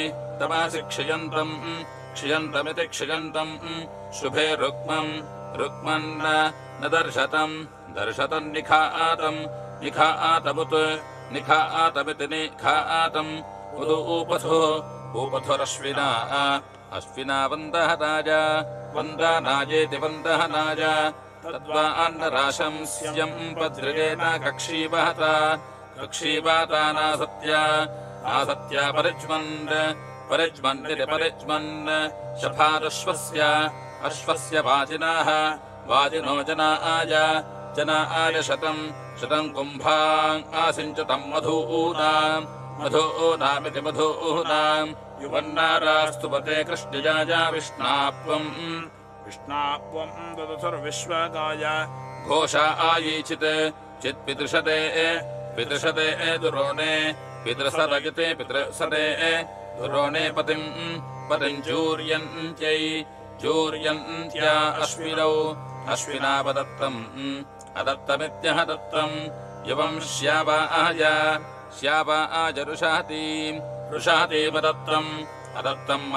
क्षयन्तमिति क्षयन्तम् शुभे रुक्मन्न न दर्शतम् निखातमिति निखातम् ऊपथुरश्विना अश्विना वन्दनाजेति वन्दनाय तद्वान्नराशंस्यम् पद्रिजेन कक्षीवाता नासत्या परिज्मन्निति परिज्मन् शफादश्वस्य वाजिनो जनाय शतम् कुम्भाम् आसिञ्चतम् मधूनामिति मधूनाम् युवन्नारास्तुपते कृष्णजाया विष्णाप्वम् ददथुर्विश्वगाय घोषा आयीचित् चित्पितृषते दुरोणे पितृसदयते पितृसदे दुरोणे पतिम् चूर्यन्त्या अश्विनौ अश्विनापदत्तम् अदत्तमित्यह दत्तम् युवम् श्यावाय रुषातीपदत्तम् अदत्तम्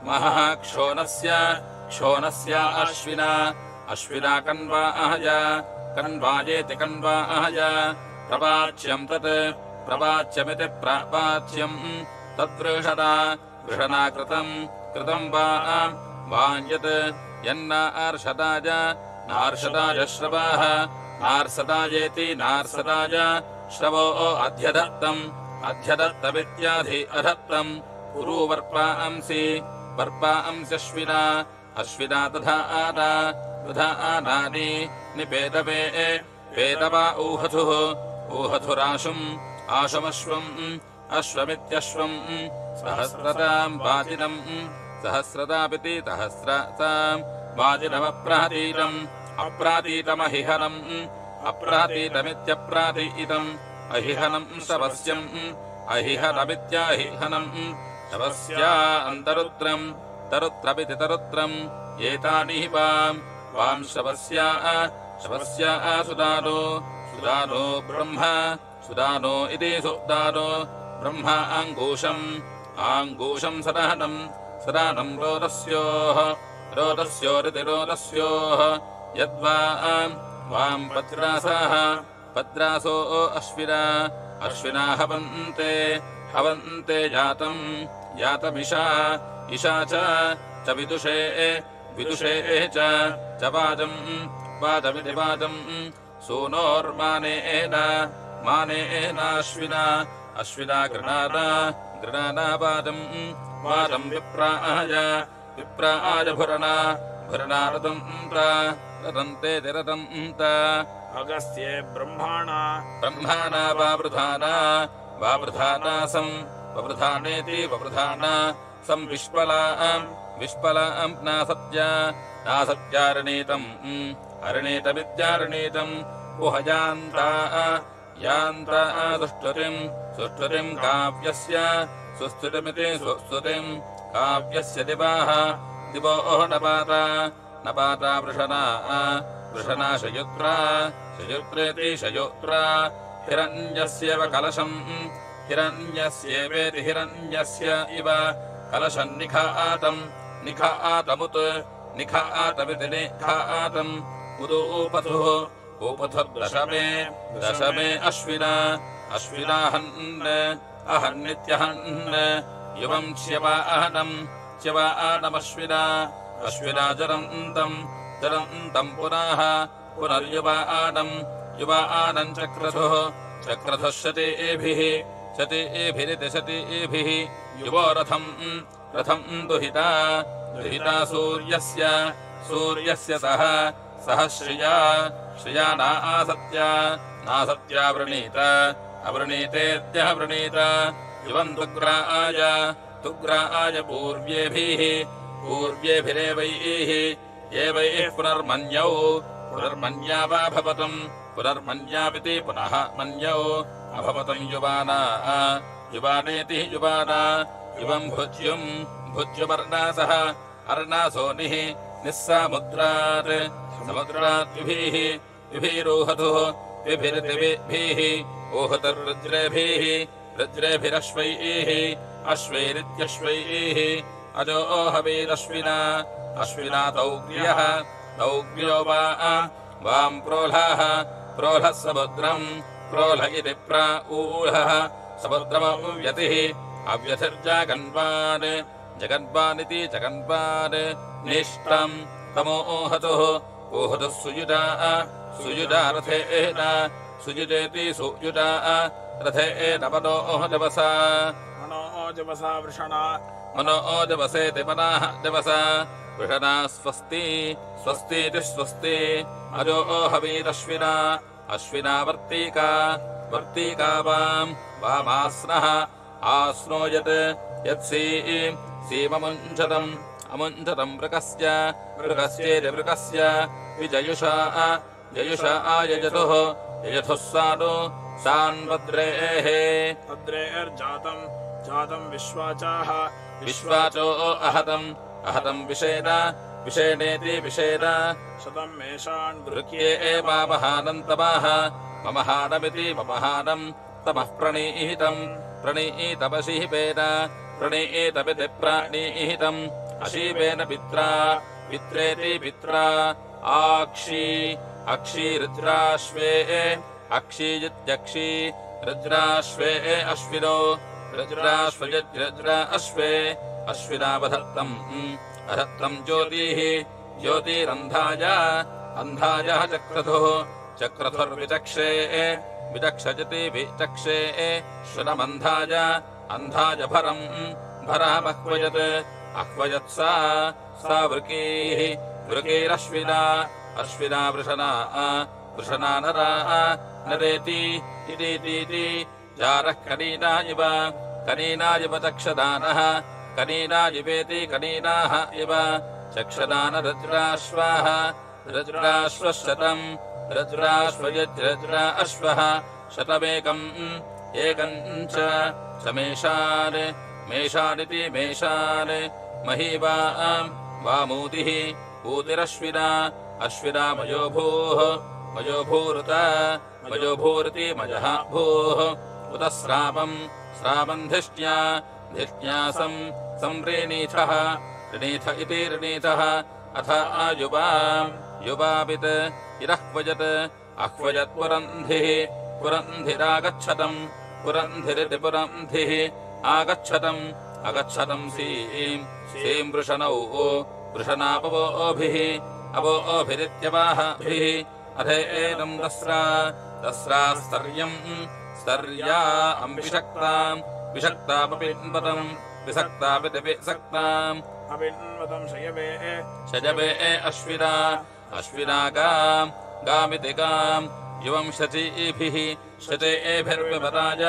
महः क्षोणस्य क्षोणस्य अश्विना अश्विना कण्वाय कण्वायेति कण्वाय प्रवाच्यम् तत् प्रवाच्यमिति प्रवाच्यम् तद्वृषणा वृषणा कृतम् वाञ्यत् यन्नार्षदाय नार्षदाय श्रवाः नार्सदायेति नार्सदाय श्रवो अध्यदत्तमित्याधि अधत्तम् पुरू वर्पांसि वर्पांस्यश्विना अश्विना दधानानि निपेदवे पेदवा ऊहथुः ऊहथुराशुम् आशुमश्वम् अश्वमित्यश्वम् सहस्रताम् वाजिनम् सहस्रतापिति सहस्रताम् वाजिनमप्रातीतम् अप्रातीतमहिहनम् अप्रातीतमित्यप्रातीतम् अहिहनम् शवस्यम् अहिहनमित्याहिहनम् शवस्या अन्तरुत्रम् तरुत्रमिति तरुत्रम् एतानि वाम् शवस्या सुदानो सुदानो ब्रह्म सुदानो इति सुदानो ब्रह्म आङ्गूषम् सदानम् रोदस्योरिति रोदस्योः यद्वा वाम् पद्रासो अश्विना हवन्ते जातमिषा इषा च विदुषे च वाजमिति वाजम् सूनोर्मानेनाश्विना गृणाना वाजम् विप्राय भुरणा रतन्ते रतन्त अगस्त्ये ब्रह्माणा वावृधानेति ववृधाना सम् विष्पलाम् नासत्यारणीतम् अरणीतमित्यारणीतम् गुहयान्ता सुष्ठुतिम् काव्यस्य सुस्तुतिमिति सुस्तुतिम् काव्यस्य दिवो नपाता वृषणा शयुत्रेति शयुत्रा हिरण्यस्येव कलशम् हिरण्यस्येवेति हिरण्यस्य इव कलशम् निखातमिति निखातम् उदूपथुः दशमे अहन्नित्यहन् युवम् च्यवानमश्विना जरन्तम् पुनर्युवानम् चक्रथुः शतीभिरिति शतीभिः युवो रथम् दुहिता सूर्यस्य सह श्रिया नासत्या वृणीत अवृणीतेत्यः वृणीत युवम् तुग्राय पूर्व्येभिरेवैः एवैः पुनर्मन्या वा भवतम् पुनर्मन्यापिति पुनः मन्यौ अभवतम् युवानेति युवाना युवम् भुज्युमर्णासः अर्णासोनिः निस्सामुद्रात् विभिरोहतुः विभिरितिभिः ओहतुर्वज्रेभिः वज्रेभिरश्वैः अश्वैरित्यश्वैः अश्विना तौग्र्यो वाम् प्रोलः समुद्रम् प्रोल इति प्राऊढः समुद्रमव्यतिः अव्यथिर्जगन्वानिति जगन्वान् निष्टम् तमोहतुः ओहतुः सुयुजा रथेन सुयुजेति सुयुजा रथेन मनोजवसा मनोजवसेति मनाः जवसा वृषणा स्वस्तीति स्वस्ति अजो हवीरश्विना वर्तीका वामास्नः आस्नो यत्सीममुञ्चतम् मृगस्येति मृगस्य विजयुषा यजथुः जातम् विश्वाचो अहतम् विषेणेति विषेण शतम् मेषान् वृत्ये एवामहानन्तमाः ममहानमिति ममहानम् तमः प्रणीतमशिहिपेन प्रणीतमिति प्राणीतम् अशीपेन पित्रा पित्रेति पित्रा आक्षी अक्षी रुद्राश्वे अक्षीजित्यक्षी रुद्राश्वे अश्विनो रुद्राश्वयज्रुद्र अश्वे अश्विनावधत्तम् अधत्तम् ज्योतिः ज्योतिरन्धाय अन्धाय चक्रधुः चक्रधुर्विचक्षे विचक्षजति विचक्षे श्रुतमन्धाय अन्धाय भरम् भरः बह्वयत् अह्वयत्सा सा वृकीः वृकीरश्विना अश्विना वृषणा वृषणा नरा नरेति इतीति जारः कनीना इव चक्षदानः कनीना इवेति कनीनाः इव चक्षदान रुद्राश्वाः रुद्राश्वशतम् रुद्राश्वयज्रुद्र अश्वः शतमेकम् एकम् च मेषान् मेषानिति मेषान् महीवाम् वामूतिः ऊतिरश्विना अश्विना मयोभूः मयोभूरुत मयोभूरिति मयः भूः उत स्रावम् स्रावम् धिष्ट्या धिष्ट्यासम् संप्रीणीथः ऋणीथ इति ऋणीथः अथ आयुवाम् युवावित् इरह्वयत् अह्वयत् पुरन्धिः पुरन्धिरागच्छतम् पुरन्धिरिति पुरन्धिः आगच्छतम् अगच्छतम् सीम् वृषणौ वृषणापवोभिः अवोभिरित्यवाहभिः अथेदम् दस्रा दस्रा स्तर्यम् स्तर्या अम्बिषक्ताम् विषक्तामपिन्वतम् विसक्तापिति विसक्ताम् अभिन्वतम् शयवे अश्विना अश्विना गाम् गामिति गाम् युवम् शचीभिः शचेभिर्विमताय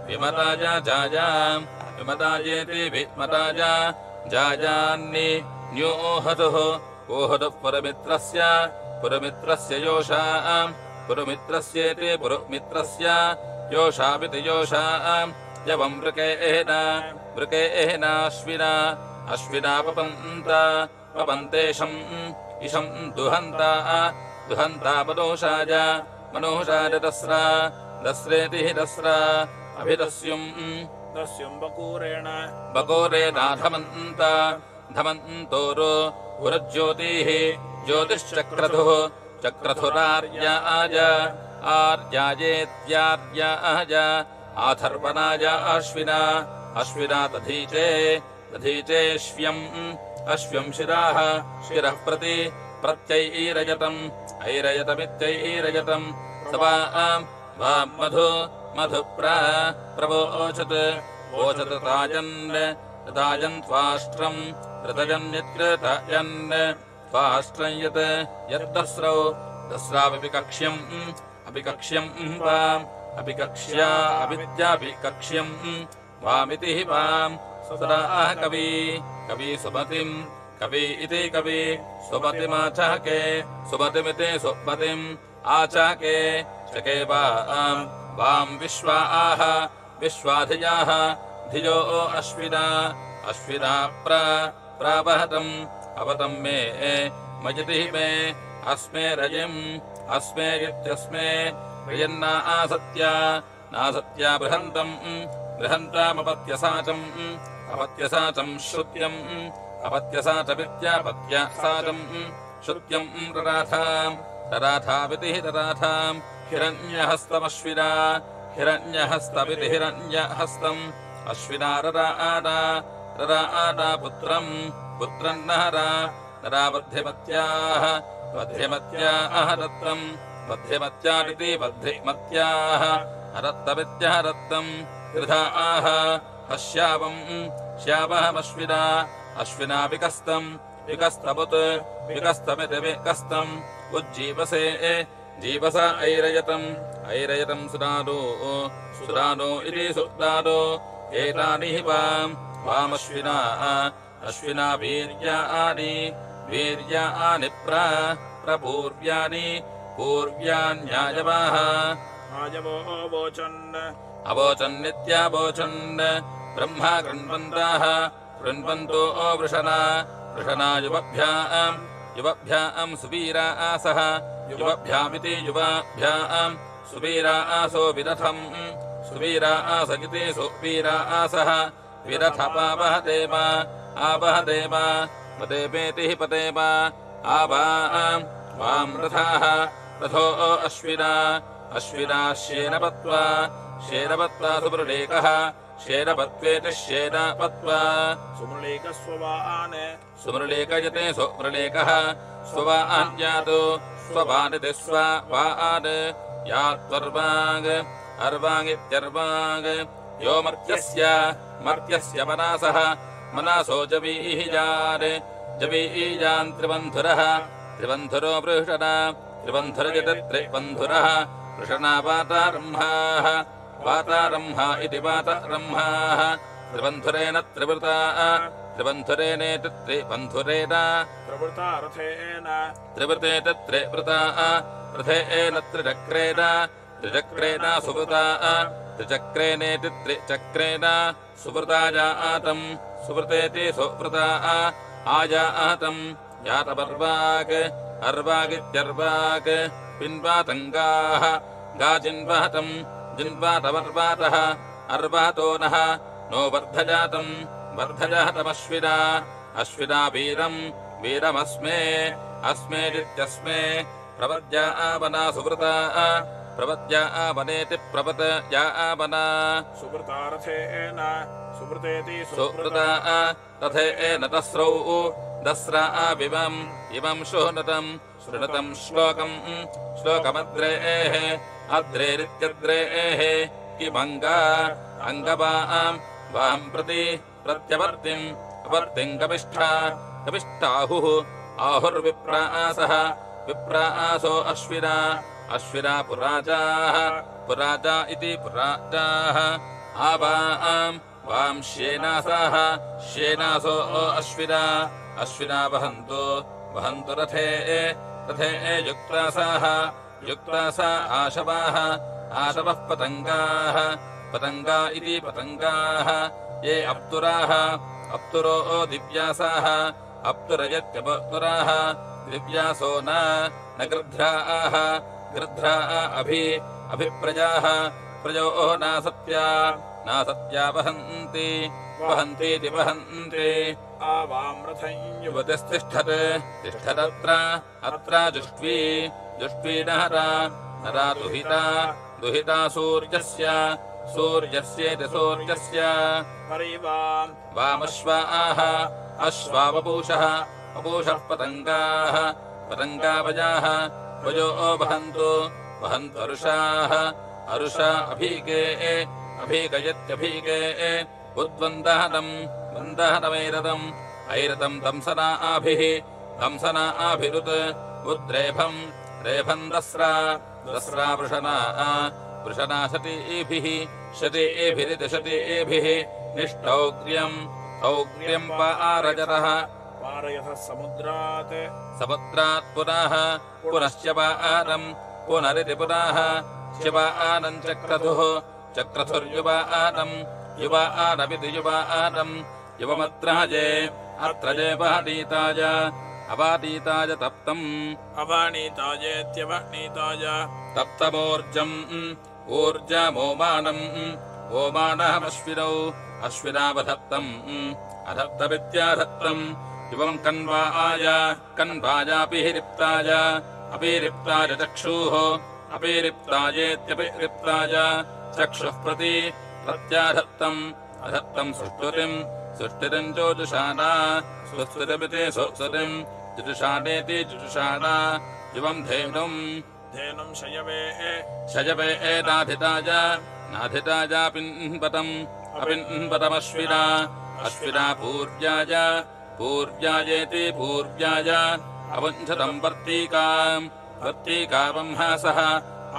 विमताय जायाम् विमतायेति विमताय जायान्नि न्योहतुः ओहतुः पुरमित्रस्य योषाम् पुरमित्रस्येति पुरमित्रस्य योषामिति योषाम् यवम् वृकेनाश्विना अश्विना पपन्तेशम् इशम् दुहन्ता मनोषाय दस्रा दस्रेति दस्रा अभिदस्युम् बकोरेणाधमन्तोरो पुरज्योतिः ज्योतिश्चक्रधुः चक्रधुरार्याय आर्यायेत्यार्याय आथर्वणाय अश्विना दधीचेष्व्यम् अश्व्यम् शिरः प्रत्यैरजतम् ऐरजतमित्यैरजतम् वाम् प्रवोचत् वोचत् ताजन् त्वाष्ट्रम् ऋतजन्यत्कृतयन् त्वाष्ट्रम् यद्दस्रौ दस्राविकक्ष्यम् अपिकक्ष्यम् वाम् अपिकक्ष्या अविद्यापिकक्ष्यम् वामिति वाम् सुराः कवि सुमतिम् कवि इति कवि सुमतिमाचाके सुमतिमिति सुमतिम् आचाके चके वाम् विश्वाः विश्वाधियाः धियो अश्विना प्रावहतम् अवतम् मे मयतिः मे अस्मे रजिम् अस्मे इत्यस्मे रजन्ना नासत्या बृहन्तामपत्यसाचम् अपत्यसाचम् श्रुत्यम् अपत्यसाचमित्यापत्यसाचम् श्रुत्यम् रराथावितिः रराथाम् हिरण्यहस्तमश्विना हिरण्यहस्तमिति हिरण्यहस्तम् अश्विना रराआदा पुत्रम् नरा बध्यमत्याः दत्तम् बध्यमत्यादिति बध्यमत्याः हरत्तमित्यः रत्तम् त्रिधा आह अश्विना विकस्तम् विकस्तमिति विकस्तम् उज्जीवसे जीवस ऐरयतम् सुरानो इति सुरानो एतानि हि वामश्विना वीर्यानि प्रपूर्व्यानि पूर्व्यान्यायवाः अवोचन्नित्यावोचन् ब्रह्मा कृण्वन्तो वृषणा युवभ्याम् सुवीरा आसः युवभ्यामिति युवाभ्याम् सुवीरा आसो विरथम् सुवीरा आस इति सुवीरा आसः विरथपावहतेम आपः देव पदेपेतिः पदेव आवा वां रथाः रथो अश्विना श्येनपत्वा सुमृळीकः श्येनपत्वेति श्येनपत्वा सुमृळीकस्ववान् सुमृळीकयते सुमृळीकः स्ववान् यातु स्ववानिति स्ववान् यात्वर्वाङ् अर्वाङ्गित्यर्वाङ् यो मर्त्यस्य मनासः मनासो जवीयान् त्रिबन्धुरो वृषणा त्रिबन्धुरजते त्रिबन्धुरः वृषणा वातारम्हा इति वातारम्हाः त्रिबन्धुरेण त्रिबन्धुरेणेति त्रिबन्धुरेण प्रवृता रथेन त्रिवृतेति त्रिवृता रथेन त्रिचक्रेण सुवृता त्रिचक्रेणेति त्रिचक्रेण सुवृताजातम् सुवृतेति सुवृता आजातम् यातपर्वाक् अर्वागित्यर्वाक् पिन्वातङ्गाः गाजिन्वातम् जिन्वातवर्वातः अर्वातो नः नो वर्धजातमश्विना वीरमस्मेदित्यस्मे प्रपद्या आवना सुवृता प्रपद्या आवनेति प्रपद्या आवना सुवृता रथेन सुवृतेति सुवृता रथेन दस्रा इमं शृणुतम् श्लोकमद्रेः अद्रेरित्यद्रेः किमङ्गाम् वां प्रति प्रत्यवर्तिम् कपिष्ठाहुः आहुर्विप्रासः विप्रासो अश्विना पुराजा इति पुराजाः वां श्येनासो अश्विना वहन्तु रथे युक्तासा आशवाः पतङ्गा इति पतङ्गाः ये अप्तुरो दिव्यासाः अप्तुरयत्यपतुराः दिव्यासो न गृध्राः अभिप्रजाः प्रजो नासत्या वहन्तीति वहन्ति आवां रथं तिष्ठदत्र जुष्ट्वी नरा दुहिता सूर्यस्येति सूर्यस्य परिवां वामश्वाः अश्वावपूषः पतङ्गाः पतङ्गावजाः वजो वहन्तु अरुषा अभीगयत्यभीगे उद्वन्दहनमैरतम् ऐरतम् दंसनाभिरुत् उद्रेभम् दस्रा वृषणा शतीभिरिति शतीभिः निष्टौग्र्यम् पारजतः पारयतः समुद्रात् पुनश्चपानम् पुनरिति पुनः शिवानम् चक्रथुर्युवानम् युवानमिति युवानम् युवमत्राजे अत्रजे अवातीताय तप्तम् अवानीतायेत्यवनीताय तप्तमोर्जम् ओमानमश्विनौ अश्विनावधत्तम् अधत्तमित्याधत्तम् युवम् कन्वायापिरिप्ताय चक्षुः अपिरिप्तायेत्यपिरिप्ताय चक्षुः प्रत्याधत्तम् अधत्तम् सुष्ठुतिम् जोजुषाणा सुस्तुतिमिति सुस्तुतिम् जुजुषाणेति जुजुषाणा युवम् धेनुम् शयवे नाधिताय अपिन्पतमश्विना पूर्व्यायेति पूर्व्याय अवञ्छतम् वर्तीकावंहासः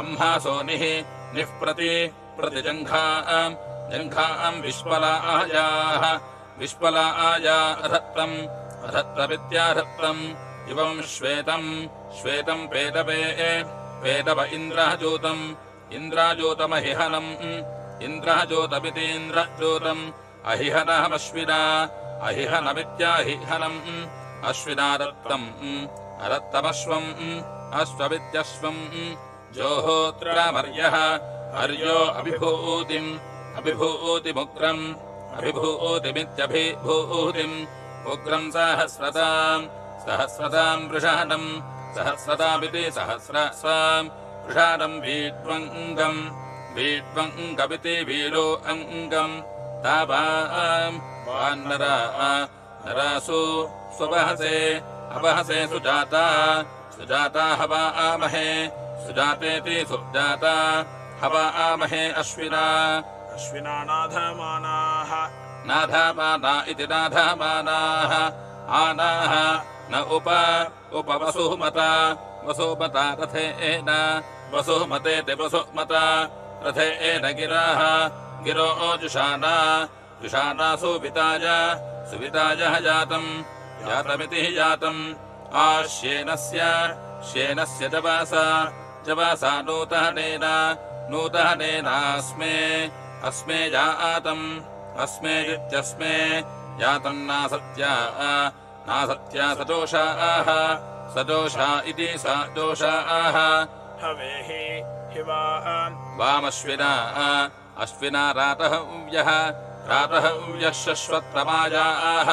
अंहासो निः प्रतिजङ्घाम् विश्वलाया अधत्तमित्याधत्तम् इवम् श्वेतम् पेदव इन्द्राजोतमिति इन्द्रजोतम् अहिहनमश्विना अहिहनमित्याहिहनम् अश्विना अदत्तमश्वम् अश्वमित्यश्वम् जोहोत्रामर्यः अर्यो अभिभूतिमुग्रम् अभिभूतिमित्यभिभूतिम् उग्रम् सहस्रताम् सहस्रताम् वृषाणम् सहस्रतामिति सहस्रस्वाम् वृषाणम् वीड्वङ्गम् वीड्वङ्गमिति वीरो अङ्गम् तावाम् वान्नरा नरासु स्ववहसे अपहसे सुजाता सुजाता हवामहे सुजातेति सुजाता हवामहे अश्विना अश्विना नाधमानाः नाधामाना इति नाधामानाः आनाः न उपवसुमता वसुमता रथेन वसुमतेति वसुमता रथेन गिराः गिरो जुषाना जुषाना सुविताय सुवितायः जातम् जातमिति जातम् आश्येनस्य श्येनस्य जवासा नूतनेन नूतनेनास्मे अस्मे जातम् अस्मेदित्यस्मे जातम् नासत्या सदोषाः सदोषा इति सदोषाः हवेहि हिवा वामश्विना अश्विना रातहव्यः रातहव्यः शश्वत्तमायाः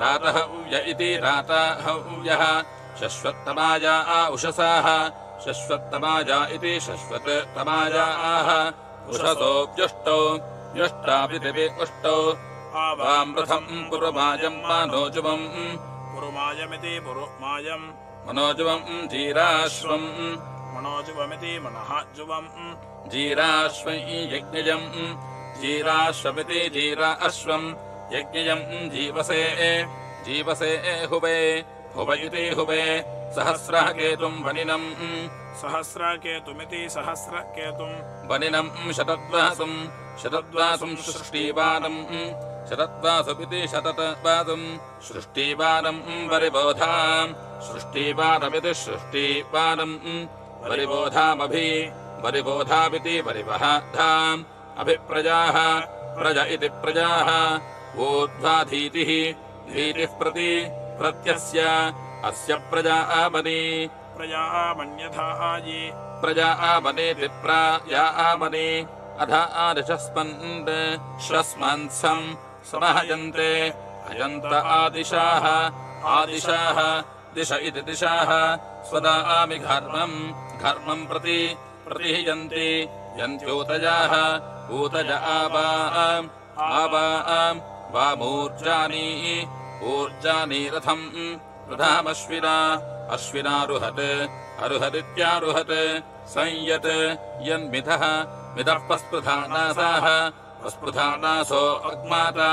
रातहव्य इति रातहव्यः शश्वत्तमाया उषसाः शश्वत्तमाया इति शश्वत्तमायाः उषसो व्युष्टौ व्युष्टापिति उष्टौ वामृथम् पुरुमायम् मनोजुवम् पुरुमायमिति पुरुमायम् मनोजुवम् जीराश्वम् मनोजुवमिति मनःजुवम् जीराश्वै यज्ञयम् जीराश्वमिति जीरा अश्वम् यज्ञयम् जीवसे जीवसे हुवे हुव इति हुवे सहस्रः केतुम् वनिनम् सहस्रकेतुमिति सहस्रकेतुम् वनिनम् शतद्वासुम् शतद्वासुम् सृष्टिवानम् शतद्वासुमिति शतद्वासुम् सृष्टिवानम् वरिबोधाम् सृष्टिवानमिति सृष्टिवानम् वरिबोधामिति वरिवहाधाम् अभिप्रजाः प्रज इति प्रजाः ऊर्ध्वाधीतिः धीतिः प्रति प्रत्यस्य अस्य प्रजा आमनि प्रजा मन्यथायि प्रजा आमनेति प्राया आमनि अधा आदिशस्मन् श्वस्मन्सम् समहयन्ते हयन्त आदिशाः आदिशाः दिश इति दिशाः स्वदामि घर्मम् प्रति प्रतिहयन्ति यन्त्यूतजाः ऊतज आवाम् वामूर्जानी ऊर्जानी रथमश्विना अश्विनारुहत् अरुहदित्यारुहत् संयत् यन्मिथः मिथः पस्पृधानासाः पस्पृधानासो अग्माता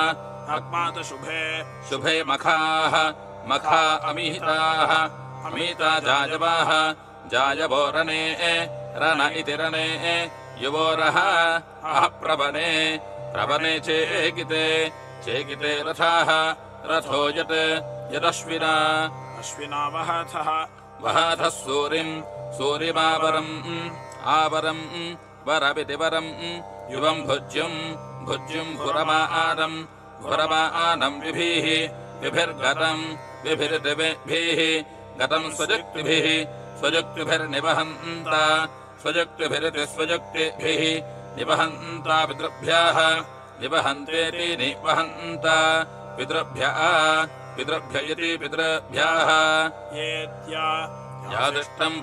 अग्मात शुभे शुभे मखाः मखा अमीहिताः अमीता जायवाः जायवो रने रन इति रने युवोरः प्रवने प्रवने चेकिते रथाः रथो यदश्विना अश्विना वहथः वहथः सूरिमावरम् आवरम् वरमिति वरम् युवम् भुज्युम् भुरमानम् विभिर्गतम् गतम् स्वजुक्तिभिर्निवहन्ता स्वजुक्तिभिरिति स्वजुक्तिभिः निवहन्ता पितृभ्यः निवहन्तेति निवहन्ता पितृभ्यः पितृभ्य इति पितृभ्यः यादृष्टम्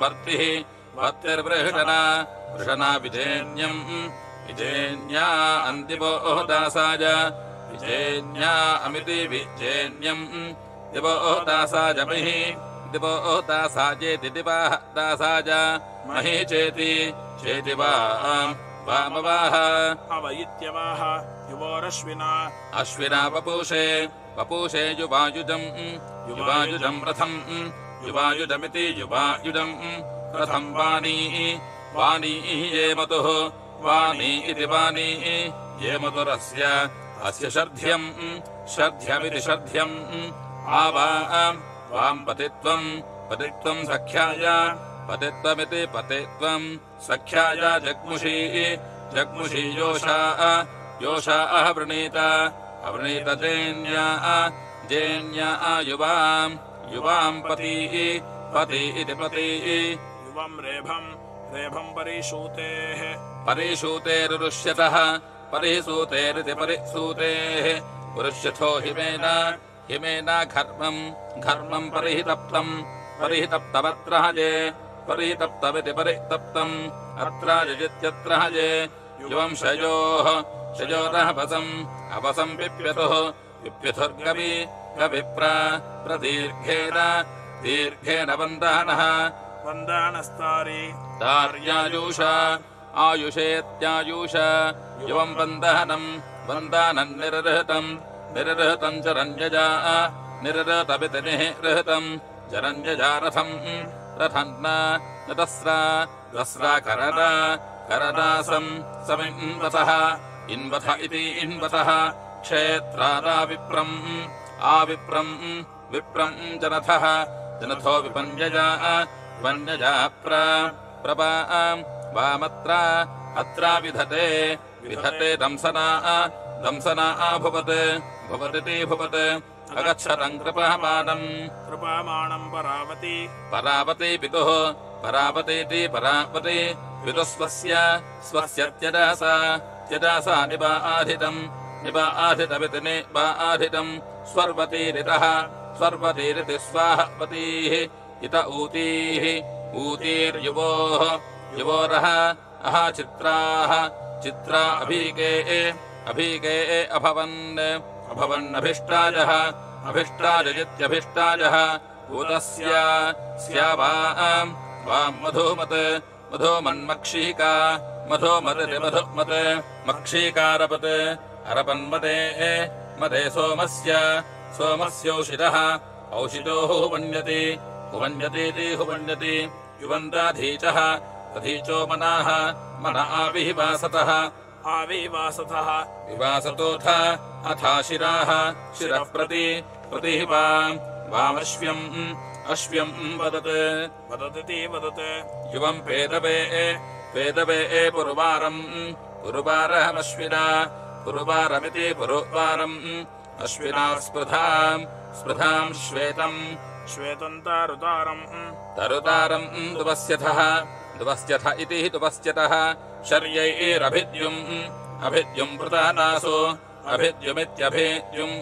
वर्तिर्वृषणा वृषणा विजेन्या अन्तिमो दासाय विजेन्या अमिति विजेन्यम् दिवो दासाय महि दिवो दासायेति दिवाः दासाय महि चेति वामवाः अव इत्यवाः युवोरश्विना अश्विना वपूषे युवायुजम् रथम् युवायुजमिति युवायुजम् रथम् वाणी ये मतुः वाणी इति वाणी ये मधुरस्य अस्य शर्ध्यमिति शर्ध्यम् वाम् पतित्वम् सख्याय पतित्वमिति पतित्वम् सख्याय जग्मुषी योषा अवृणीत जेन्या युवाम् पति इति पति युवम् रेभम् परिषूतेरुष्यतः परिसूतेरिति परिसूतेः पुरुष्यथो हिमेन हिमेन घर्मम् परिहितप्तवत्रहजे परिहितप्तविति परितप्तम् अत्राजित्यत्रहजे युवम् शयोरहवसम् अपसम् पिप्यतुः प्रदीर्घेन वन्दानः वन्दानस्तारी तार्यायुष आयुषेत्यायुष युवम् वन्दानम् निरृहतम् चरञ्जजा निरृहतमिति निरृहतम् चरञ्जजा रथम् न दस्रा करदासम् समिन्वतः इन्वथ इति इन्वतः क्षेत्रादाविप्रम् विप्रम् जनथो विपञ्जजा अत्रा विधते दंसना भुवति अगच्छतम् कृपामाणम् परावती पितुः परावतीति परावती पितुः स्वस्य त्यजासा निबाधितमिति निबाधितम् स्वर्वतीरिति स्वाहवतीः इत ऊतीर्युवोरः चित्रा अभीके अभवन्नभिष्टाजः अभिष्टाजजित्यभिष्टाजः ऊतस्य वाम् मधुमन्मक्षीका मधुमदिति मधुमत् मक्षीकारपत् अरपन्मदे मदे सोमस्यौषितः औषितो हुवन्यतीति हुवन्यति युवन्ताधीचः अधीचो मनाः मन आविवासतः विवासतोऽथ अथा शिरः प्रति वामश्व्यम् वदति युवम् पेदवे पुरुवारमश्विना पुरुवारमिति पुरुवारम् अश्विना स्पृधाम् श्वेतम् तरुतारम् दुवस्यथ इति दुवस्यतः शर्यैरभिद्युम् पृतहनासु अभिद्युमित्यभिद्युम्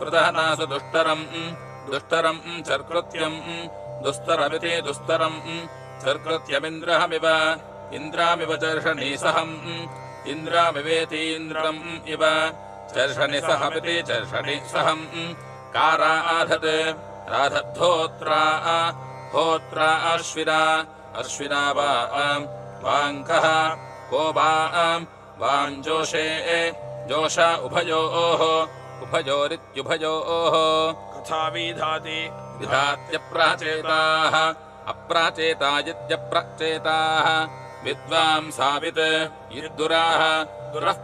पृतहनासु दुष्टरम् चर्कृत्यम् दुस्तरमिति दुस्तरम् चर्कृत्यमिन्द्रामिव चर्षणीसहम् इन्द्रामिवेतीन्द्रम् इव चर्षणिसहमिति चर्षणिसहम् राधद्धोत्रा अश्विना वाङ्कः को वाम् जोष उभयोरित्युभयोः कथा विधात्यप्राचेताः अप्राचेतायित्यप्रचेताः विद्वांसावित् यद्दुराः दुरः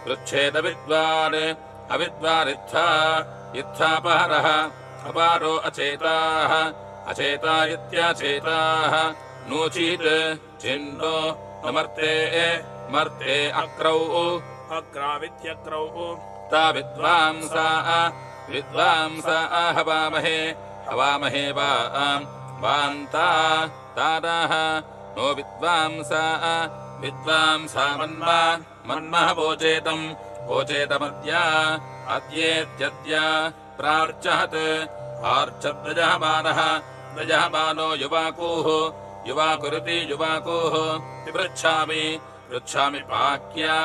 पृच्छेदविद्वान् अविद्वानित्थापहरः अपारो अचेताः अचेता इत्याचेताः नोचीत् चिन्नो न मर्ते अक्रौ अक्रावित्यक्रौ ता विद्वांसा हवामहे वान्ता ताराः नो विद्वांसा मन्मः अद्येत्यद्य प्रार्चहत् आर्चद्वजहमानो युवाकुरिति युवाकुः पृच्छामि पाक्या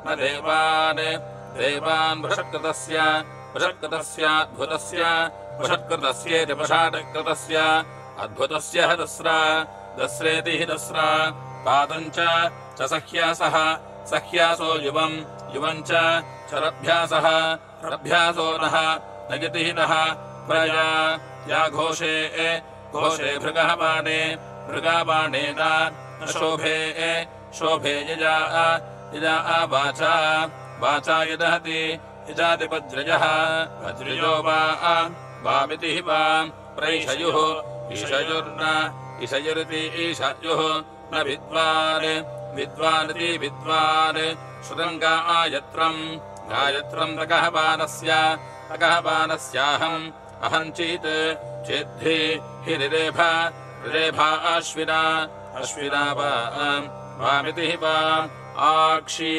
न देवान् वषट्कृतस्येति वषाटकृतस्य अद्भुतस्य दस्रेति हि दस्रा पादम् च सह्यासो युवम् च रभ्यासो नः नगिति नः प्रया या घोषे भृगाबाणेन न शोभे यजा वाचा यदहति यजाति वज्रजः वज्रजो वामिति वाम् प्रैषयुः ईशयुरिति ईशयुः न विद्वानिति विद्वान् श्रुतम् गायत्रम् तकहबानस्याहम् अहम् चेद्धि हि रिरेभा अश्विनावाम् वामिति वाम् आक्षी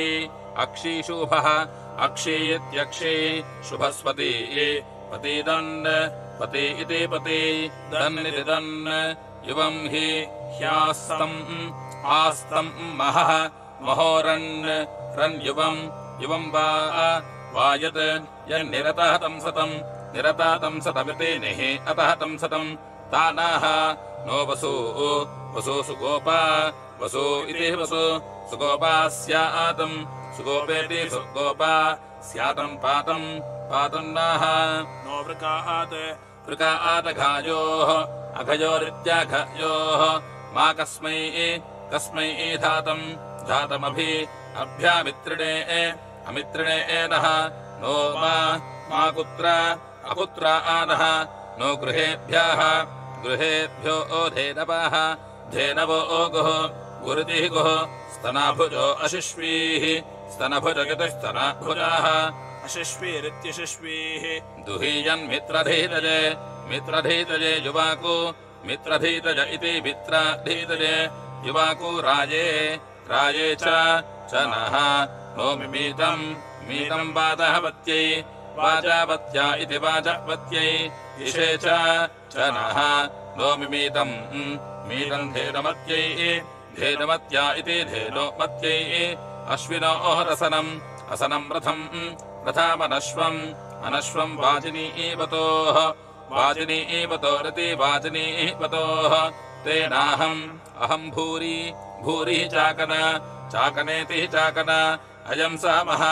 अक्षीशुभः अक्षी इत्यक्षी शुभस्पति पतिदन् पति इति पति दन्निति दन् युवम् हि ह्यास्तम् आस्तम् महः महोरन् रन् युवम् वा यत् यन्निरतः तम् सतमिति निः अतः तम् सतम् तानाः नो वसु सुगोपा वसु इति वसु सुगोपा स्यातम् सुगोपेति सुगोपा स्यातम् पातम् नाः नो वृकात् वृकादघायोः अघयोरित्याघयोः मा कस्मै अभ्यामित्रिणे अमित्रिणे एनः नो मा कुत्र अकुत्र आनः नो गृहेभ्यो धेनवः धेनवो गुः गुरुतिः गुः स्तनाभुजो अशिश्वीः स्तनभुजगति स्तनाभुजाः अशिश्वीरित्यशिश्वीः दुहीयन्मित्रधीतजे युवाकु मित्रधीतज इति मित्रधीतजे युवाकु राजे च नः नो मीतम् वाजहवत्यै वाजावत्या इति वाजवत्यै इषे च नः नो मीतम् धेनुमत्या इति धेनुमत्यै अश्विनोः रसनम् रथामनश्वम् वाजिनीवतोरिति वाजिनीवतोः तेनाहम् भूरि चाकनेति चाकन अयम् समः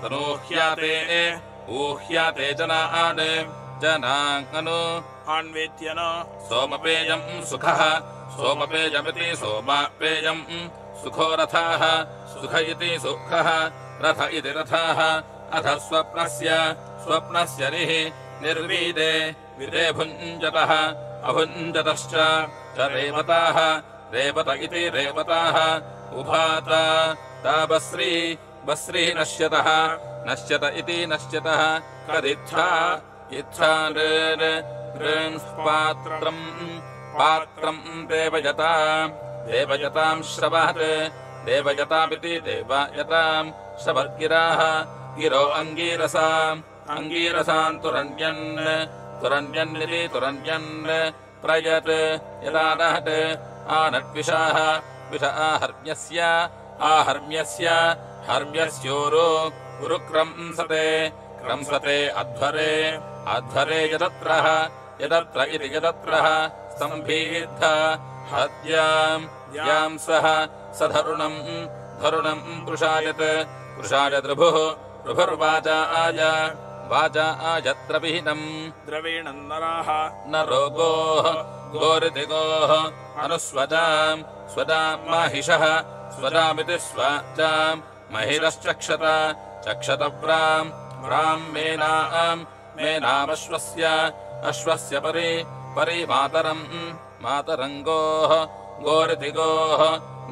तनूह्याते जनाङ्गनु आन्वेत्यन सोमपेयम् सुखः सोमपेयमिति सोमपेयम् सुखो रथाः सुख इति सुखः रथ इति रथाः अथ स्वप्नस्य निर्वीदे विदे भुञ्जतः अभुञ्जतश्च रेवताः रेवत इति रेवताः उभाता बस्री नश्यतः नश्यत इति नश्यतः कदित्था पात्रम् देवयताम् श्रवहत् देवयतामिति देवयताम् श्रवद्गिराः गिरो अङ्गीरसाम् तुरण्यन्निति तुरण्यन् प्रयत् यदानहत् आनट्विषाः विष हर्म्यस्योरो क्रंसते अध्वरे यदत्र इति यदत्रः स्तम्भीर्ध हद्याम् सह सधरुणम् रुभुर्वाजायत्रविहीनम् द्रवीणम् नराः न रोगोः गोरिति गोः अनुस्वजाम् स्वजाम् स्वजामिति स्वजाम् महिरश्चक्षत व्राम् मेनामश्वस्य परि मातरङ्गोः गोरिति गोः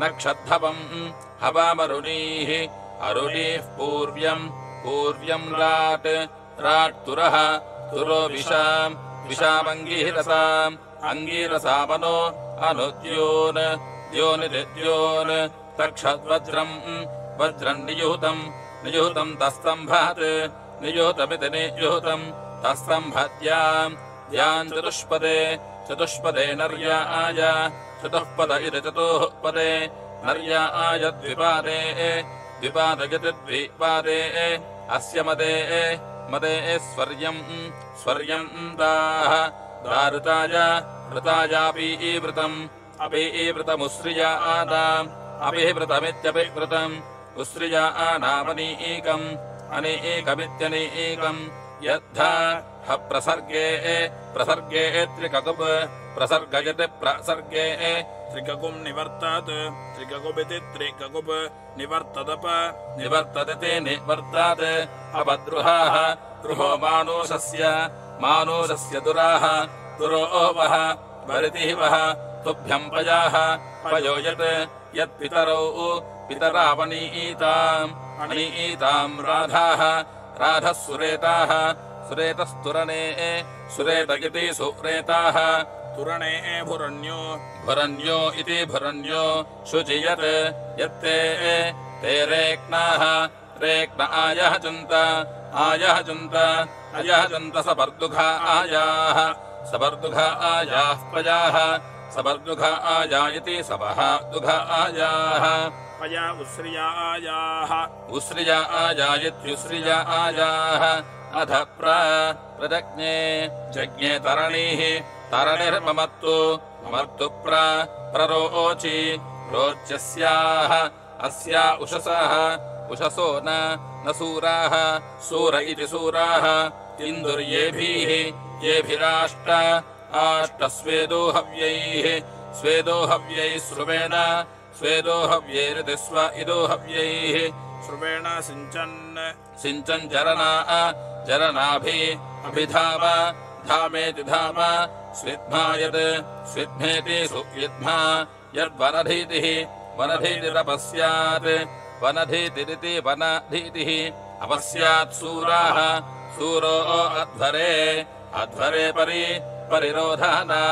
नक्षद्धवम् हवामरुणीः पूर्व्यम् राट्तुरः तुरो विशामङ्गीरसामनो द्योन् तक्षद्वज्रम् नियुतम् तस्तम्भात् नियुतमिति नियुतम् तस्तम्भद्याम् चतुष्पदे नर्याय चतुःपद इति चतुःपदे नर्याय द्विपादयति द्विपादे अस्य मदे स्वर्यम् ऋतायापीवृतम् अपीवृतमुस्रिया आदाम् अभिवृतमित्यभिवृतम् उस्रिया आनामनीकम् अनीकमित्यनीकम् यद्धा प्रसर्गे त्रिककुप् प्रसर्गयति प्रसर्गे त्रिककुम् निवर्तात् त्रिककुपिति त्रिककुप् निवर्तदते निवर्तात् अपद्रुहाः गृहो मानूषस्य दुराः दुरोवः वरितिवः तुभ्यम् पयो पितरावनीताम् राधः सुरेताः सुरेतस्तुरने सुरेत इति सुरेताः तुरणे भुरण्यो भुरन्यो इति भुरन्यो शुचियत् यत्ते ते रेक्नाः रेक्न आयहचन्त अयहचन्त सपर्दुघा आयाः प्रजाः सपर्दुघा आया इति सपः दुघा आयाः पया उस्रियायाः उस्रिया आयायित्युस्रिया आयाः अध प्रजज्ञे जज्ञे तरणीः तरणिर्ममत्तु ममत्तु प्ररोचि रोच्यस्याः अस्या उषसः उषसो न सूराः सूर इति सूराः इन्दुर्येभिः येभिराष्ट आष्टस्वेदोहव्यैः स्वेदोहव्यैः स्रुवेण स्वेदोहव्यैरिति स्व इदोहव्यैः श्रुवेण सिञ्चन् जरनाभिधाम धामेति धाम स्विद्मा यत् स्विद्मेति सुयुद्मा यद्वनधीतिः वनधीतिरपस्यात् वनधीतिरिति वनधीतिः अपस्यात् सूराः सूरो अध्वरे परिरोधाना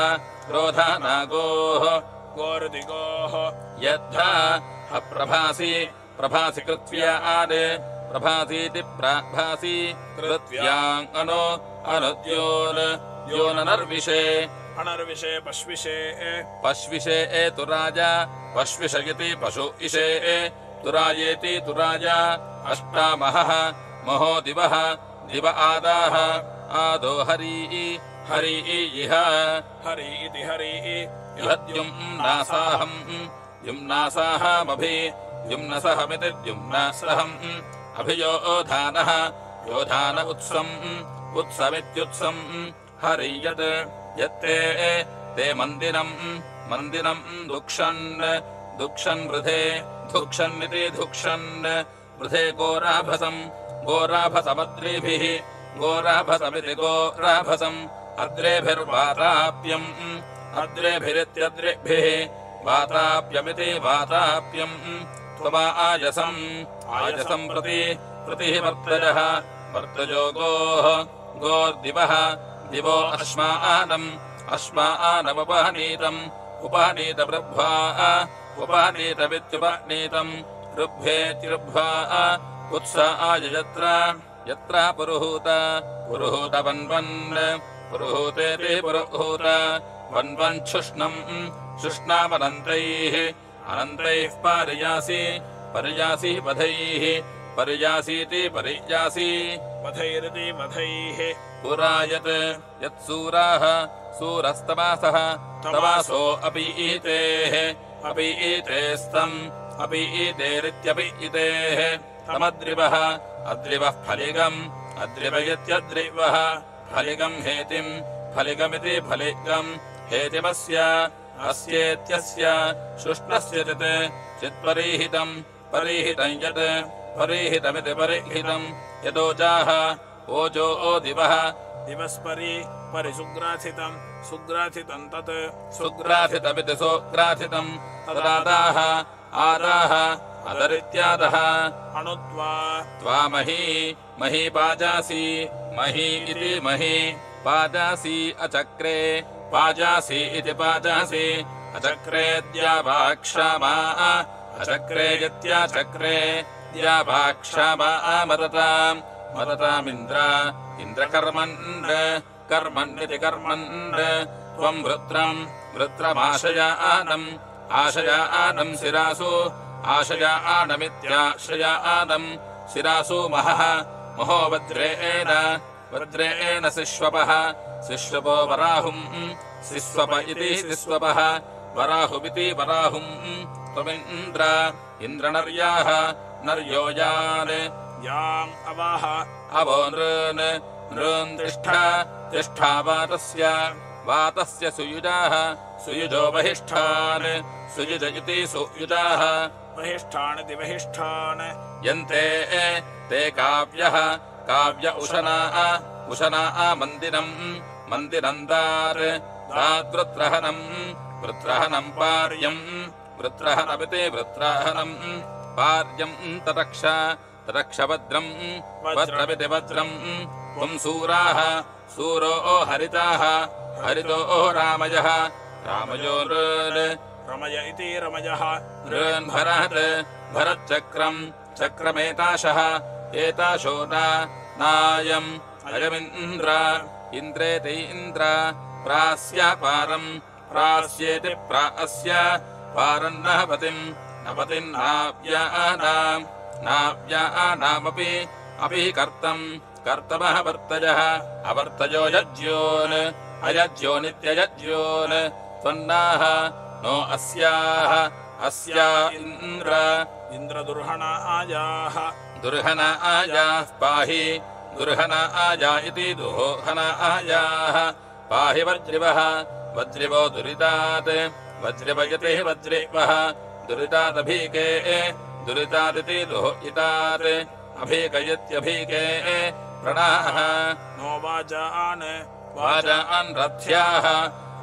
गोर्दिगोः यद्धा अप्रभासि कृत्व्याद् प्रभासीति प्रभासि कृत्व्याङ् योननर्विषे अनर्विषे पश्विषे तु राजा पश्विष इति पशु इषे तु राजेति तु राजा अष्टामहः महो दिवः दिव आदाः आदो हरी इह हरि इति हरि युम्नासाहमभि युम्नसहमिति द्युम्नासहम् अभियोधानः योधान उत्समित्युत्सम् हरि यत्ते ते मन्दिरम् दुक्षन् वृधे धुक्षन्निति धुक्षन् वृधे गोराभसमद्रिभिः गोराभसमिति गोराभसम् अद्रेभिर्वाताप्यम् अद्रेभिरित्यद्रेभिः वाताप्यमिति वाताप्यम् त्वमा आयसम् प्रतिः वर्तजः वर्तजो गोर्दिवः दिवो अश्मानमुपहनीतम् उपहनीतवृद्ध्वा उपहनीतमित्युपहनीतम् ऋभ्वेत्युरुभ्वा उत्सा यत्र पुरुहूत पुरुहूतेति पुरुहूत शुष्णामनन्तैः परियासी वधैः परियासीति परियासी वधैरिति वधैः पुरायत् यत्सूराः सूरस्तमासः तमासो अपि ईतेस्तम् अपि ईतेरित्यपि इतेः तमद्रिवः अद्रिवः फलिगम् अद्रिवयत्यद्रिवः फलिगम् हेतिम् फलिगमिति फलिगम् हेतिमस्य अस्येत्यस्य शुष्णस्य चित्परीहितम् यत् परीहितमिति परिहितम् यदोजाः ओजो दिवः दिवस्परिसुग्राथितम् सुग्राथितम् तत् सुग्राथितमिति सुग्राथितम् तदादाः आदाः अदरित्यादः अणुत्वा त्वा मही पाजासी मही इति मही पाजासी अचक्रे पाजासी इति पाजासी अचक्रे द्यावाक्षामा अचक्रे यत्याचक्रे द्यावाक्षामा कर्मन्निति कर्मन् त्वम् वृत्रमाशयानम् शिरासु आशयानमित्याश्रयानम् शिरासु महो वज्रेण सिष्वपः सिष्वपो वराहुम् सिस्वप इति सिस्वपः वराहुमिति वराहुम् त्वमिन्द्र इन्द्रनर्याः नर्यो याम् अवाह अवो नृन् तिष्ठा वातस्य सुयुजाः सुयुजो वहिष्ठान् सुयुज इति सुयुजाः वहिष्ठानिति वहिष्ठान् यन्ते ते काव्य उशना मन्दिरम् दाद्वृत्रहनम् पार्यम् वृत्रहनमिति वृत्रहनम् पार्यम् तरक्ष भद्रमिति भद्रम् त्वम् सूरो हरिताः हरितो रामजः रामजो रमय इति रमयः भरत् भरच्चक्रम् चक्रमेताशः एताशो नायम् अयमिन्द्र इन्द्रेति इन्द्र प्रास्य पारम् प्रास्येति प्रास्य पारन्नः पतिम् नाव्यानामपि अपि कर्तम् कर्तमः वर्तजः अवर्तजो यज्ञोन् अयज्ञोनित्ययज्ञोन् त्वन्नाः नो अस्याः अस्या इन्द्रदुर्हण आयाः दुर्हन आयाः पाहि दुर्हन आया इति दुहोहन आयाः पाहि वज्रिवः वज्रिवो दुरितात् वज्रिवयति वज्रिवः दुरितादभीके दुरितादिति दुहितात् अभीकयत्यभीके प्रणाः नो वाजान् वाजान् रथ्याः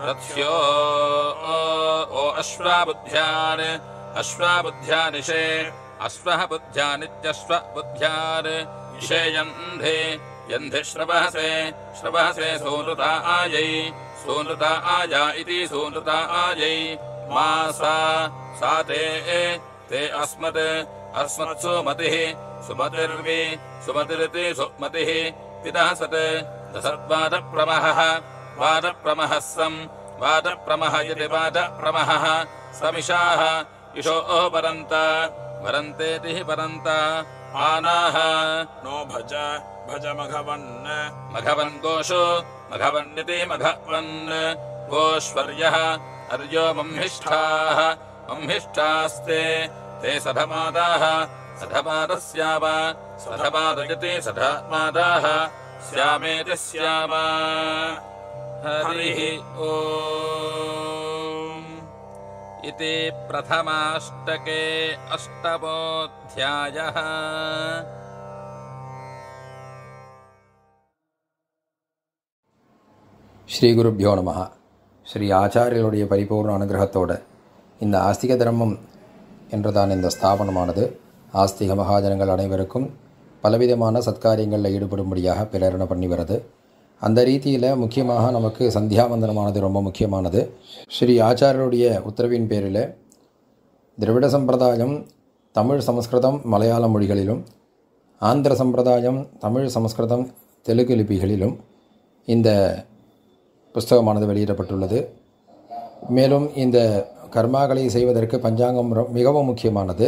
रथ्यो ओ अश्वाबुद्ध्यान् अश्वाबुद्ध्यानिशे अश्वः बुद्ध्यानित्यश्वबुद्ध्यान् इशे यन्धे यन्धे श्रवहसे श्रवहसे सूनृता आयै सूनृता आया इति सूनृता आयै मासा सा ते अस्मत्सु मतिः सुमतिर्वि सुमतिरिति सुमतिः विदहसत् दशद्वादप्रमहः वादप्रमहः सम् वादप्रमह इति वादप्रमहः समिषाः इषो वरन्त वरन्तेति वरन्त आनाः नो भज भज मघवन् मघवन् गोषो मघवन्निति मघवन् गोष्वर्यः अर्यो मंहिष्ठाः मंहिष्ठास्ते ते सधमादाः सधमादस्याम सधमादयति सधमादाः स्यामेति स्याम हरिः ओम् इति प्रथमाष्टके अष्टमोऽध्यायः। ஸ்ரீகுருப்யோ நமः. ஸ்ரீ ஆச்சாரியர்களுடைய பரிபூர்ண அனுகிரகத்தோடு இந்த ஆஸ்திக தர்மம் என்றுதான் இந்த ஸ்தாபனமானது ஆஸ்திக மகாஜனங்கள் அனைவருக்கும் பலவிதமான சத்காரியங்களில் ஈடுபடும்படியாக பிரேரணை பண்ணி வருது. அந்த ரீதியில் முக்கியமாக நமக்கு சந்தியாவந்தனமானது ரொம்ப முக்கியமானது. ஸ்ரீ ஆச்சாரியருடைய உத்தரவின் பேரில் திராவிட சம்பிரதாயம் தமிழ் சமஸ்கிருதம் மலையாள மொழிகளிலும், ஆந்திர சம்பிரதாயம் தமிழ் சமஸ்கிருதம் தெலுங்கு லிபிகளிலும் இந்த புஸ்தகமானது வெளியிடப்பட்டுள்ளது. மேலும் இந்த கர்மாக்களை செய்வதற்கு பஞ்சாங்கம் மிகவும் முக்கியமானது.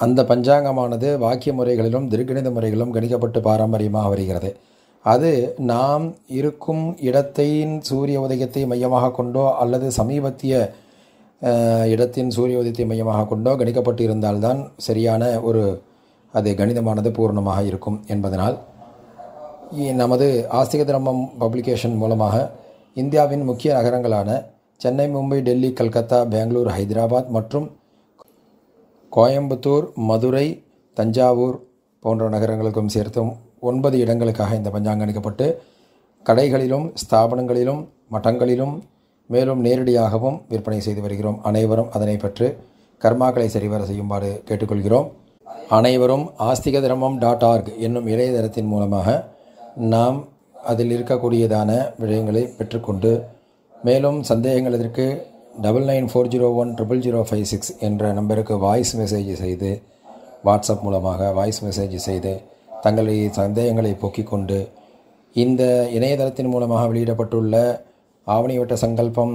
அந்த பஞ்சாங்கமானது வாக்கிய முறைகளிலும் திருக்கணித முறைகளிலும் கணிக்கப்பட்டு பாரம்பரியமாக வருகிறது. அது நாம் இருக்கும் இடத்தின் சூரிய உதயத்தை மையமாக கொண்டோ அல்லது சமீபத்திய இடத்தின் சூரிய உதயத்தை மையமாக கொண்டோ கணிக்கப்பட்டு இருந்தால்தான் சரியான ஒரு அது கணிதமானது பூர்ணமாக இருக்கும் என்பதனால் நமது ஆஸ்திக தர்மம் பப்ளிகேஷன் மூலமாக இந்தியாவின் முக்கிய நகரங்களான சென்னை, மும்பை, டெல்லி, கல்கத்தா, பெங்களூர், ஹைதராபாத் மற்றும் கோயம்புத்தூர், மதுரை, தஞ்சாவூர் போன்ற நகரங்களுக்கும் சேர்த்தும் 9 இடங்களுக்காக இந்த பஞ்சாங்கம் அளிக்கப்பட்டு கடைகளிலும் ஸ்தாபனங்களிலும் மட்டங்களிலும் மேலும் நேரடியாகவும் விற்பனை செய்து வருகிறோம். அனைவரும் அதனை பெற்று கர்மாக்களை சரிவர செய்யுமாறு கேட்டுக்கொள்கிறோம். அனைவரும் ஆஸ்திக தர்மம் .org என்னும் இணையதளத்தின் மூலமாக நாம் அதில் இருக்கக்கூடியதான விஷயங்களை பெற்றுக்கொண்டு மேலும் சந்தேகங்கள் இதற்கு 9940100056 என்ற நம்பருக்கு வாய்ஸ் மெசேஜ் செய்து வாட்ஸ்அப் மூலமாக வாய்ஸ் மெசேஜ் செய்து தங்களுடைய சந்தேகங்களை போக்கிக் கொண்டு இந்த இணையதளத்தின் மூலமாக வெளியிடப்பட்டுள்ள ஆவணிவட்ட சங்கல்பம்,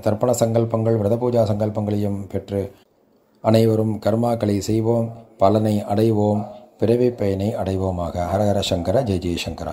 தர்ப்பண சங்கல்பங்கள், விரத பூஜா சங்கல்பங்களையும் பெற்று அனைவரும் கர்மாக்களை செய்வோம், பலனை அடைவோம், பிறவி பயனை அடைவோமாக. ஹரஹர சங்கர, ஜெய் ஜெய் சங்கரா.